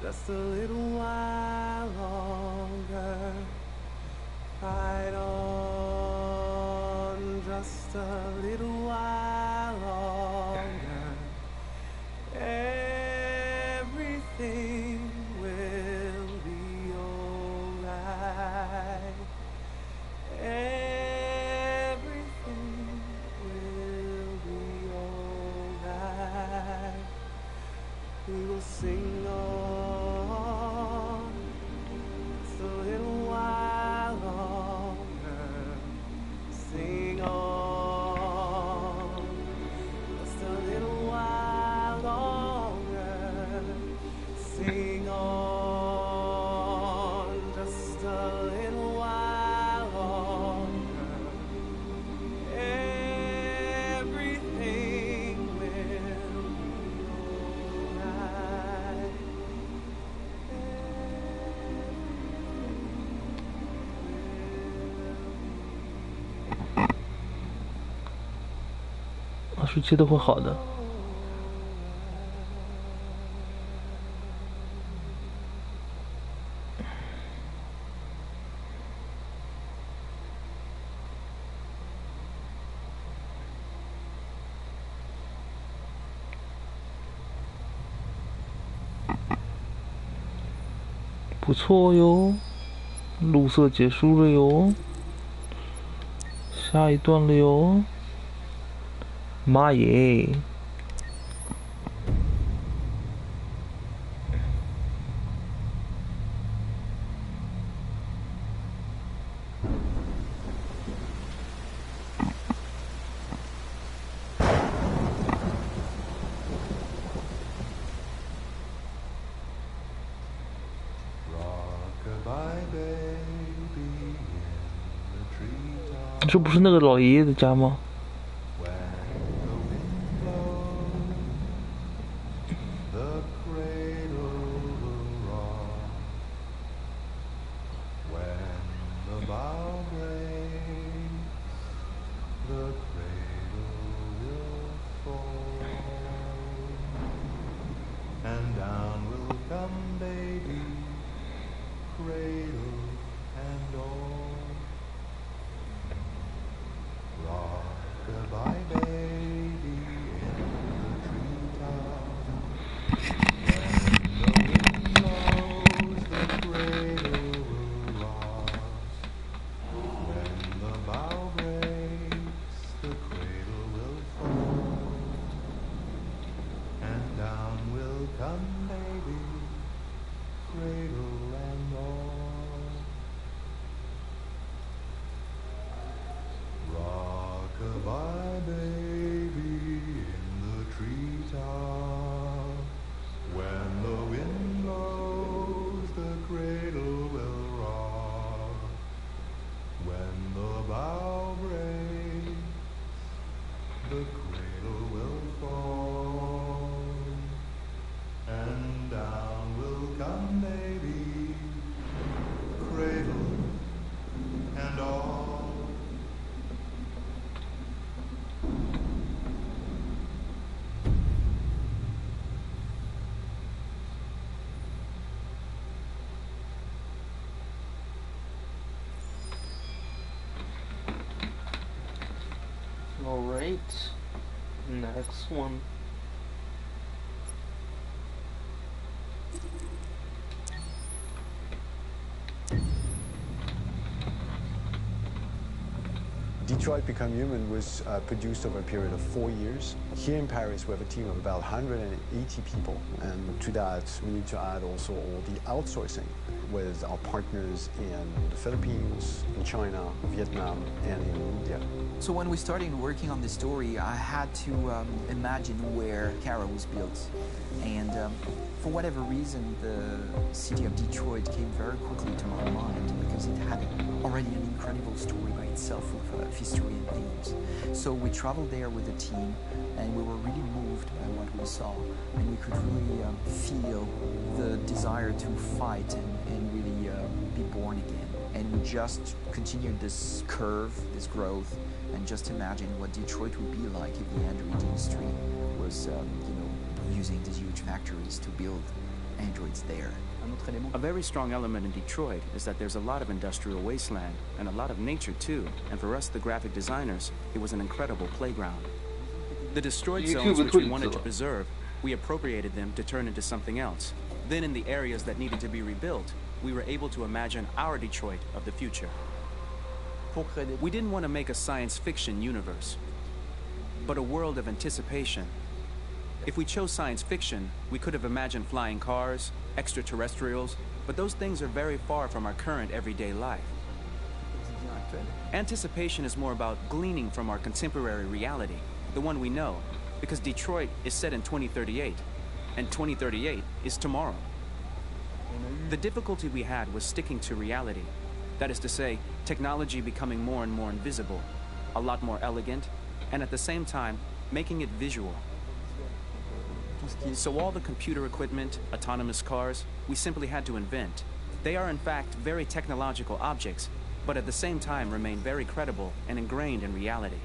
？Just a little while longer. Fight on, just a little while longer. Everything will be alright. Everything will be alright. We will sing on.一切都会好的。不错哟，绿色结束了哟，下一段了哟。妈耶！这不是那个老爷爷的家吗？The cradle Alright, next one. Detroit Become Human was produced over a period of 4 years. Here in Paris, we have a team of about 180 people. And to that, we need to add also all the outsourcing with our partners in the Philippines, in China, Vietnam, and in India. So when we started working on the story, I had to imagine where Kara was built. And for whatever reason, the city of Detroit came very quickly to my mind because it had already an incredible story by itself with history and themes. So we traveled there with the team, and we were really moved by what we saw, and we could really feel the desire to fight and really be born again. And we just continued this curve, this growth, and just imagine what Detroit would be like if the android industry was, using these huge factories to build androids there. A very strong element in Detroit is that there's a lot of industrial wasteland and a lot of nature too, and for us, the graphic designers, it was an incredible playground. The destroyed zones which we wanted to preserve, we appropriated them to turn into something else. Then in the areas that needed to be rebuilt, we were able to imagine our Detroit of the future. We didn't want to make a science fiction universe, but a world of anticipation. If we chose science fiction, we could have imagined flying cars, extraterrestrials, but those things are very far from our current everyday life. Anticipation is more about gleaning from our contemporary reality, the one we know, because Detroit is set in 2038, and 2038 is tomorrow. The difficulty we had was sticking to reality. That is to say, technology becoming more and more invisible, a lot more elegant, and at the same time, making it visual. So all the computer equipment, autonomous cars, we simply had to invent. They are in fact very technological objects, but at the same time remain very credible and ingrained in reality.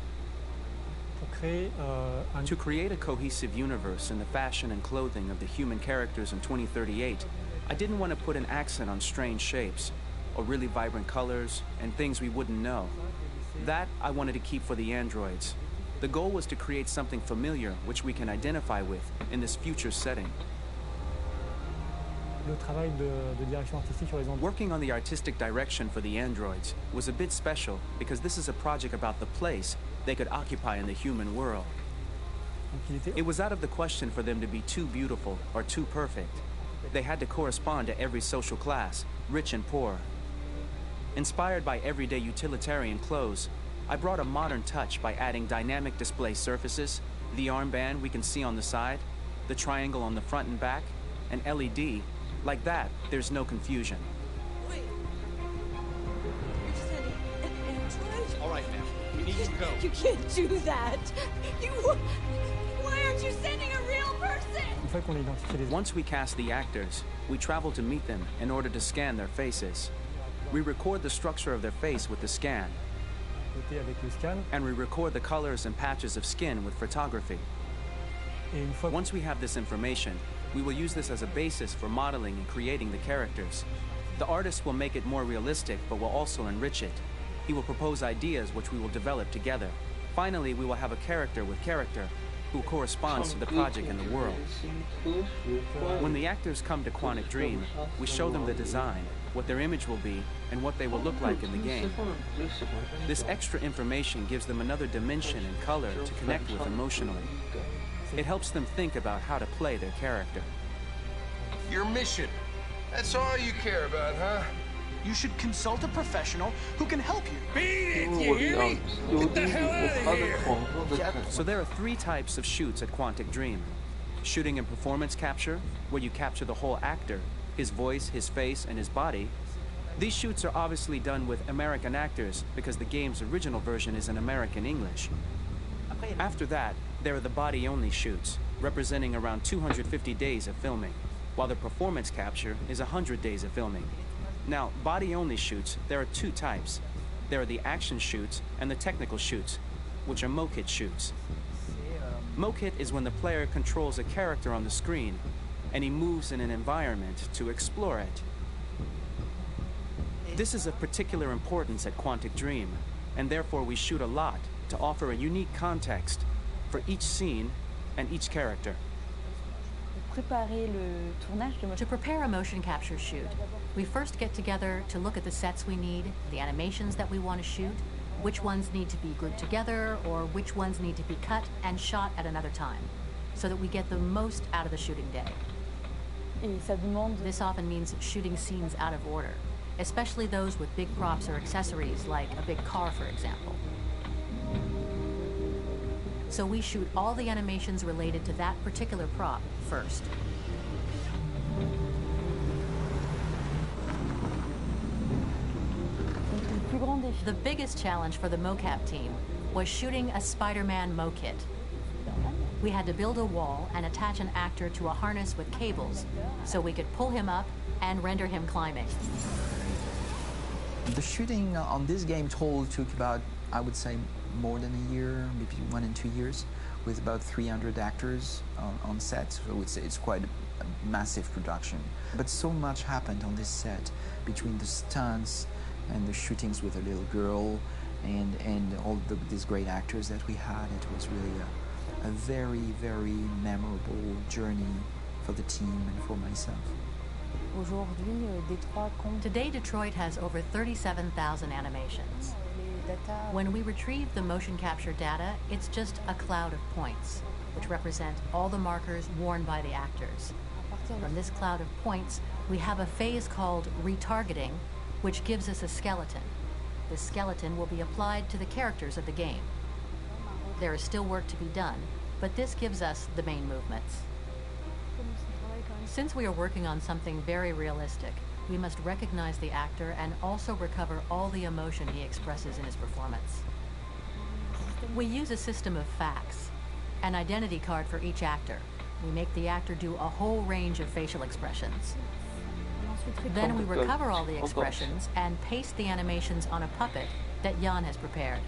To create a cohesive universe in the fashion and clothing of the human characters in 2038, I didn't want to put an accent on strange shapes, or really vibrant colors, and things we wouldn't know. That I wanted to keep for the androids. The goal was to create something familiar which we can identify with in this future setting. Working on the artistic direction for the androids was a bit special because this is a project about the place they could occupy in the human world. It was out of the question for them to be too beautiful or too perfect. They had to correspond to every social class, rich and poor. Inspired by everyday utilitarian clothes, I brought a modern touch by adding dynamic display surfaces, the armband we can see on the side, the triangle on the front and back, an LED. Like that, there's no confusion. Wait. You're sending an android? All right, ma'am. We need to go. You can't do that. Why aren't you sending a real person? Once we cast the actors, we travel to meet them in order to scan their faces. We record the structure of their face with the scan. And we record the colors and patches of skin with photography. Once we have this information, we will use this as a basis for modeling and creating the characters. The artist will make it more realistic, but will also enrich it. He will propose ideas which we will develop together. Finally, we will have a character with character who corresponds to the project and the world. When the actors come to Quantic Dream, we show them the design, what their image will be, and what they will look like in the game. This extra information gives them another dimension and color to connect with emotionally. It helps them think about how to play their character. Your mission. That's all you care about, huh? You should consult a professional who can help you. Beat it, you hear me? Get the hell out of here! So there are 3 types of shoots at Quantic Dream. Shooting and performance capture, where you capture the whole actor, his voice, his face, and his body. These shoots are obviously done with American actors because the game's original version is in American English. After that, there are the body-only shoots, representing around 250 days of filming, while the performance capture is 100 days of filming. Now, body-only shoots, there are 2 types. There are the action shoots and the technical shoots, which are mo-kit shoots. Mo-kit is when the player controls a character on the screen, and he moves in an environment to explore it. This is of particular importance at Quantic Dream, and therefore we shoot a lot, to offer a unique context for each scene and each character. To prepare a motion capture shoot, we first get together to look at the sets we need, the animations that we want to shoot, which ones need to be grouped together, or which ones need to be cut and shot at another time, so that we get the most out of the shooting day. This often means shooting scenes out of order, especially those with big props or accessories, like a big car, for example. So we shoot all the animations related to that particular prop first. The biggest challenge for the mocap team was shooting a Spider-Man mo-kit. We had to build a wall and attach an actor to a harness with cables so we could pull him up and render him climbing. The shooting on this game took about, I would say, more than a year, maybe 1 and 2 years, with about 300 actors on set. So it's quite a massive production. But so much happened on this set between the stunts and the shootings with a little girl and all these great actors that we had. It was really a very, very memorable journey for the team and for myself. Today, Detroit has over 37,000 animations. When we retrieve the motion capture data, it's just a cloud of points, which represent all the markers worn by the actors. From this cloud of points, we have a phase called retargeting, which gives us a skeleton. This skeleton will be applied to the characters of the game. There is still work to be done, but this gives us the main movements. Since we are working on something very realistic, we must recognize the actor and also recover all the emotion he expresses in his performance. We use a system of facts, an identity card for each actor. We make the actor do a whole range of facial expressions. Then we recover all the expressions and paste the animations on a puppet that Jan has prepared.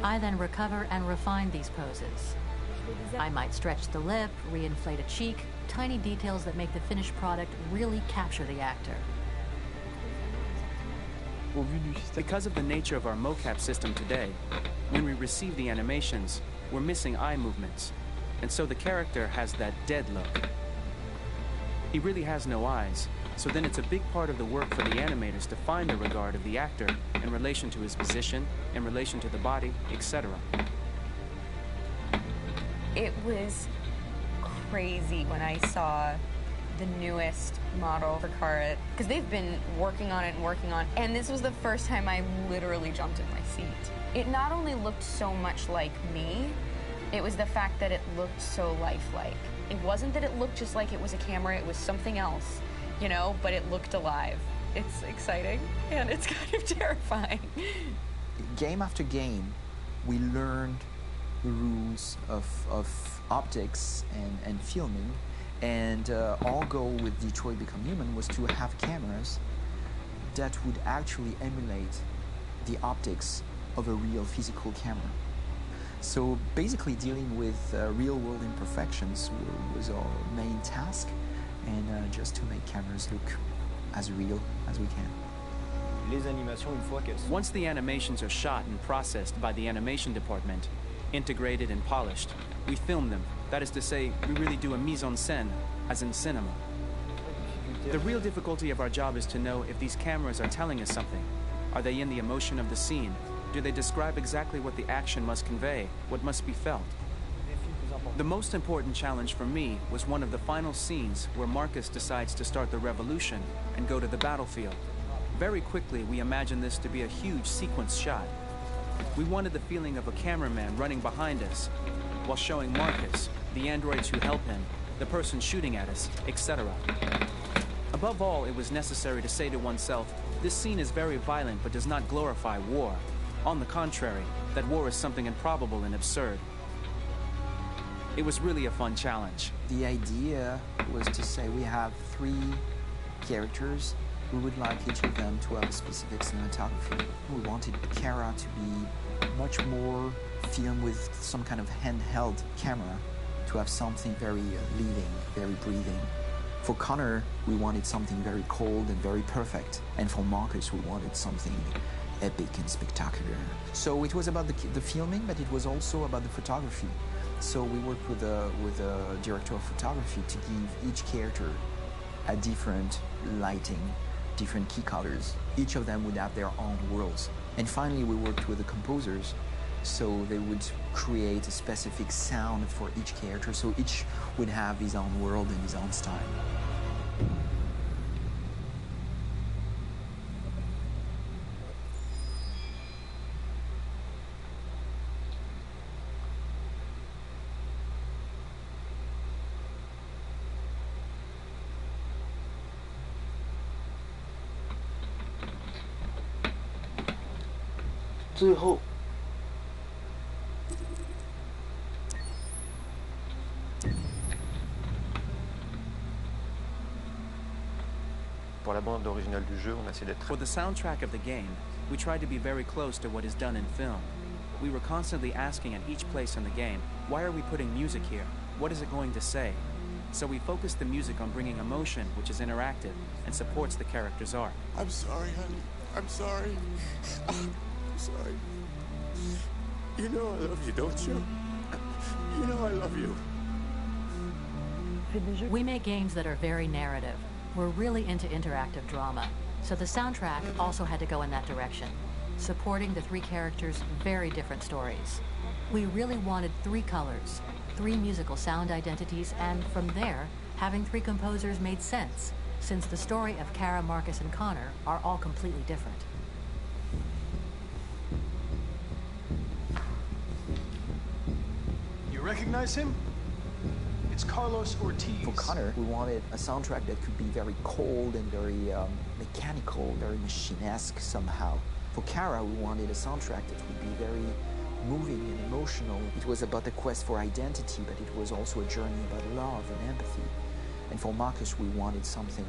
I then recover and refine these poses. I might stretch the lip, reinflate a cheek, tiny details that make the finished product really capture the actor. Because of the nature of our mocap system today, when we receive the animations, we're missing eye movements, and so the character has that dead look. He really has no eyes, so then it's a big part of the work for the animators to find the regard of the actor in relation to his position, in relation to the body, etc. It was crazy when I saw the newest model for Kara, because they've been working on it and working on it, and this was the first time I literally jumped in my seat. It not only looked so much like me, it was the fact that it looked so lifelike. It wasn't that it looked just like it was a camera, it was something else, you know, but it looked alive. It's exciting, and it's kind of terrifying. Game after game, we learned the rules of optics and filming, and our goal with Detroit Become Human was to have cameras that would actually emulate the optics of a real physical camera. So basically dealing with real-world imperfections was our main task, and just to make cameras look as real as we can. Once the animations are shot and processed by the animation department, integrated and polished, we film them. That is to say, we really do a mise en scène, as in cinema. The real difficulty of our job is to know if these cameras are telling us something. Are they in the emotion of the scene? Do they describe exactly what the action must convey, what must be felt? The most important challenge for me was one of the final scenes where Marcus decides to start the revolution and go to the battlefield. Very quickly, we imagined this to be a huge sequence shot. We wanted the feeling of a cameraman running behind us while showing Marcus, the androids who help him, the person shooting at us, etc. Above all, it was necessary to say to oneself, this scene is very violent but does not glorify war. On the contrary, that war is something improbable and absurd. It was really a fun challenge. The idea was to say we have 3 characters. We would like each of them to have a specific cinematography. We wanted Kara to be much more filmed with some kind of handheld camera, to have something very living, very breathing. For Connor, we wanted something very cold and very perfect. And for Marcus, we wanted something epic and spectacular. So it was about the filming, but it was also about the photography. So we worked with a director of photography to give each character a different lighting, different key colors. Each of them would have their own worlds. And finally, we worked with the composers, so they would create a specific sound for each character, so each would have his own world and his own style. Pour la bande originale du jeu, on a essayé d'être... For the soundtrack of the game, we tried to be very close to what is done in film. We were constantly asking at each place in the game, why are we putting music here? What is it going to say? So we focused the music on bringing emotion, which is interactive and supports the character's arc. I'm sorry, honey. I'm sorry. I'm sorry. You know I love you, don't you? You know I love you. We make games that are very narrative. We're really into interactive drama, so the soundtrack also had to go in that direction, supporting the three characters' very different stories. We really wanted three colors, three musical sound identities, and from there, having three composers made sense, since the story of Kara, Marcus, and Connor are all completely different. You recognize him? It's Carlos Ortiz. For Connor, we wanted a soundtrack that could be very cold and very mechanical, very machine-esque somehow. For Kara, we wanted a soundtrack that would be very moving and emotional. It was about the quest for identity, but it was also a journey about love and empathy. And for Marcus, we wanted something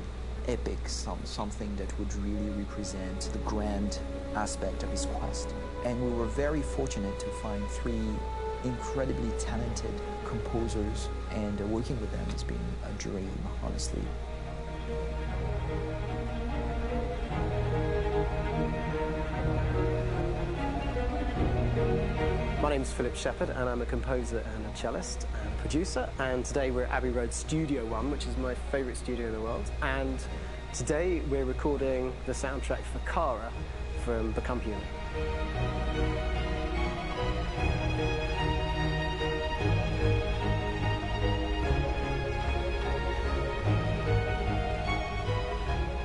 epic, something that would really represent the grand aspect of his quest. And we were very fortunate to find three incredibly talented composers, and working with them has been a dream, honestly. My name's Philip Shepherd, and I'm a composer and a cellist and producer, and today we're at Abbey Road Studio One, which is my favourite studio in the world, and today we're recording the soundtrack for Kara from Become Human.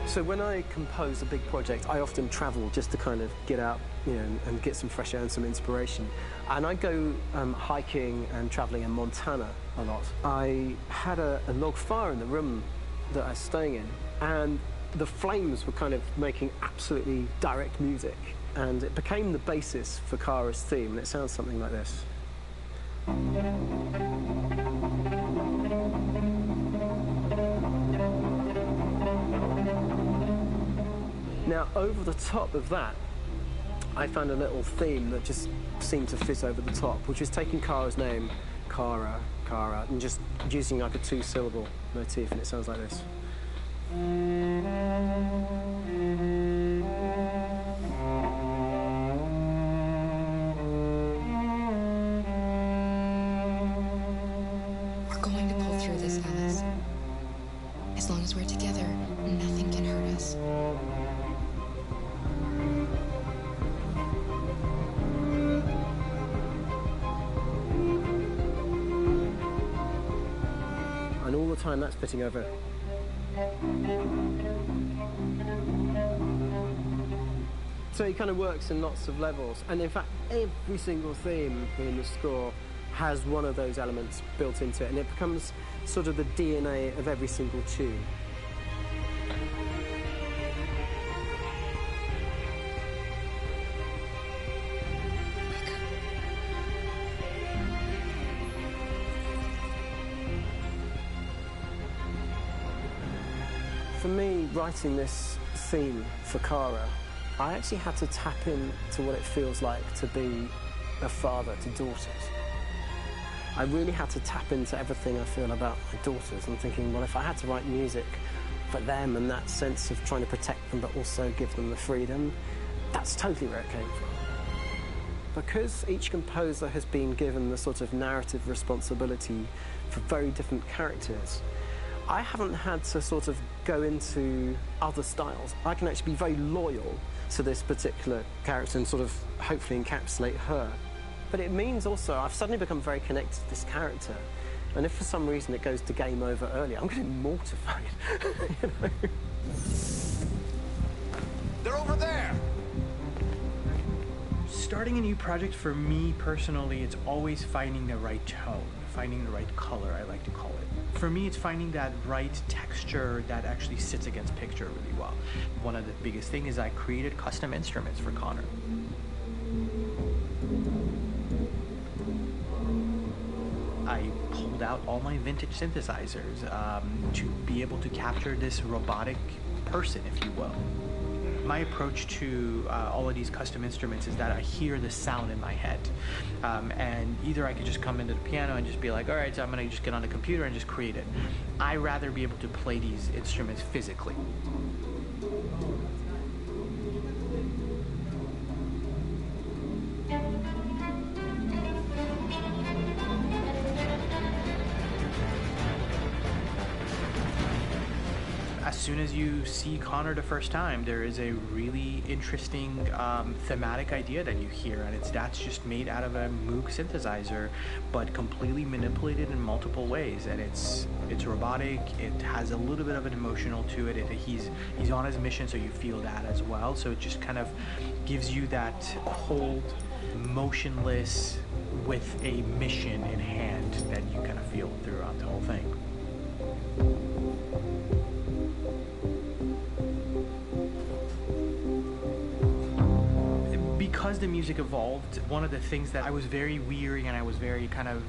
So when I compose a big project, I often travel just to kind of get out, and get some fresh air and some inspiration. And I go hiking and traveling in Montana a lot. I had a log fire in the room that I was staying in, and the flames were kind of making absolutely direct music. And it became the basis for Kara's theme, and it sounds something like this. Now, over the top of that, I found a little theme that just seemed to fit over the top, which is taking Kara's name, Kara, Kara, and just using like a two-syllable motif, and it sounds like this. We're going to pull through this, Alice. As long as we're together, nothing can hurt us. And all the time that's fitting over. So it kind of works in lots of levels, and in fact every single theme in the score has one of those elements built into it, and it becomes sort of the DNA of every single tune. For me, writing this theme for Kara, I actually had to tap into what it feels like to be a father to daughters. I really had to tap into everything I feel about my daughters and thinking, well, if I had to write music for them and that sense of trying to protect them but also give them the freedom, That's totally where it came from. Because each composer has been given the sort of narrative responsibility for very different characters, I haven't had to sort of go into other styles. I can actually be very loyal to this particular character and sort of hopefully encapsulate her. But it means also I've suddenly become very connected to this character. And if for some reason it goes to game over early, I'm going to be mortified. You know? They're over there! Starting a new project for me personally, it's always finding the right tone, finding the right color, I like to call it. For me, it's finding that right texture that actually sits against picture really well. One of the biggest things is I created custom instruments for Connor. I pulled out all my vintage synthesizers to be able to capture this robotic person, if you will. My approach to all of these custom instruments is that I hear the sound in my head. And either I could just come into the piano and just be like, all right, so I'm gonna just get on the computer and just create it. I rather be able to play these instruments physically. As soon as you see Connor the first time, there is a really interesting thematic idea that you hear, and that's just made out of a Moog synthesizer, but completely manipulated in multiple ways. And it's robotic. It has a little bit of an emotional to it. He's on his mission, so you feel that as well. So it just kind of gives you that cold, motionless, with a mission in hand that you kind of feel throughout the whole thing. Because the music evolved, one of the things that I was very weary and I was very kind of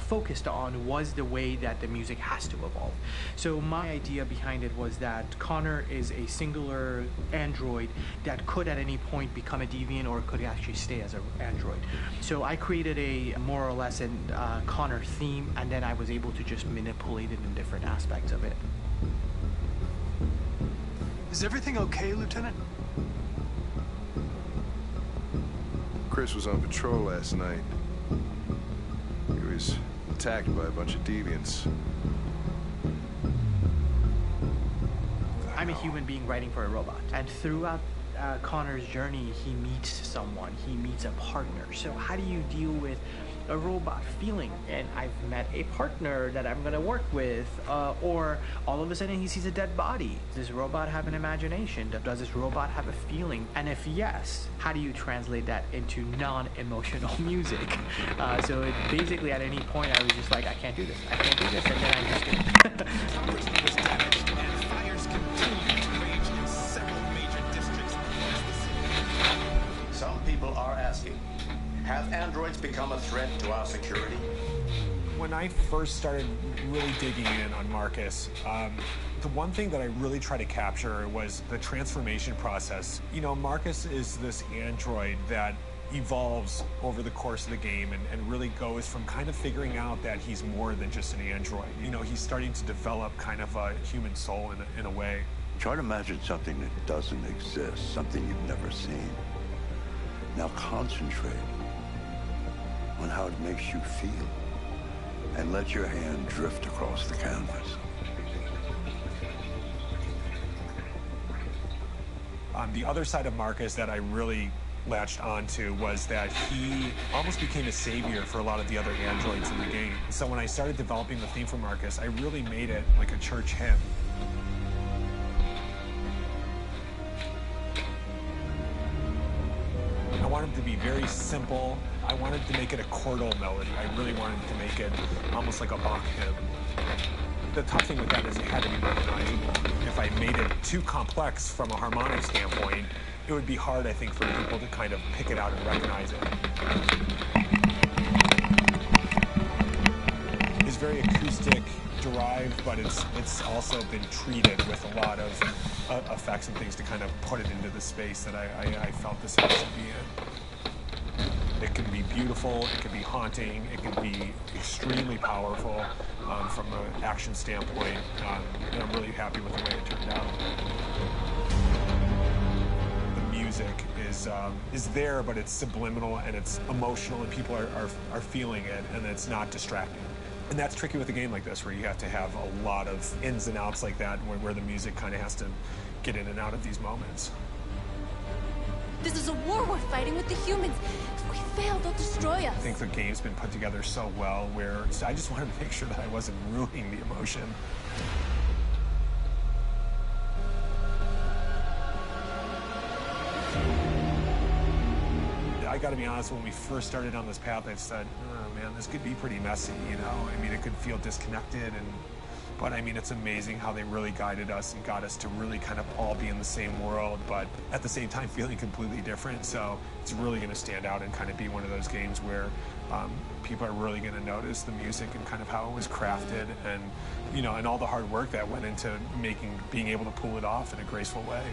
focused on was the way that the music has to evolve. So my idea behind it was that Connor is a singular android that could at any point become a deviant or could actually stay as an android. So I created a more or less a Connor theme, and then I was able to just manipulate it in different aspects of it. Is everything okay, Lieutenant? Chris was on patrol last night. He was attacked by a bunch of deviants. I'm a human being writing for a robot, and throughout Connor's journey, he meets someone, he meets a partner. So how do you deal with a robot feeling? And I've met a partner that I'm gonna work with, or all of a sudden he sees a dead body. Does this robot have an imagination? Does this robot have a feeling? And if yes, how do you translate that into non-emotional music? So it basically at any point I was just like, I can't do this, and then I just did. Was damaged, and fires continue to rage in several major districts across the city. Some people are asking, have androids become a threat to our security? When I first started really digging in on Marcus, the one thing that I really tried to capture was the transformation process. You know, Marcus is this android that evolves over the course of the game and really goes from kind of figuring out that he's more than just an android. You know, he's starting to develop kind of a human soul in a way. Try to imagine something that doesn't exist, something you've never seen. Now concentrate on how it makes you feel, and let your hand drift across the canvas. The other side of Marcus that I really latched onto was that he almost became a savior for a lot of the other androids in the game. So when I started developing the theme for Marcus, I really made it like a church hymn. I wanted to be very simple. I wanted to make it a chordal melody. I really wanted to make it almost like a Bach hymn. The tough thing with that is it had to be recognizable. If I made it too complex from a harmonic standpoint, it would be hard, I think, for people to kind of pick it out and recognize it. It's very acoustic derived, but it's also been treated with a lot of effects and things to kind of put it into the space that I felt this has to be in. It can be beautiful, it can be haunting, it can be extremely powerful from an action standpoint, and I'm really happy with the way it turned out. The music music is there, but it's subliminal and it's emotional, and people are feeling it, and it's not distracting. And that's tricky with a game like this, where you have to have a lot of ins and outs like that, where the music kind of has to get in and out of these moments. This is a war we're fighting with the humans. If we fail, they'll destroy us. I think the game's been put together so well, where I just wanted to make sure that I wasn't ruining the emotion. I got to be honest, when we first started on this path, I said, oh man, this could be pretty messy, you know? I mean, it could feel disconnected, but I mean, it's amazing how they really guided us and got us to really kind of all be in the same world, but at the same time feeling completely different. So it's really going to stand out and kind of be one of those games where people are really going to notice the music and kind of how it was crafted, and, you know, and all the hard work that went into being able to pull it off in a graceful way.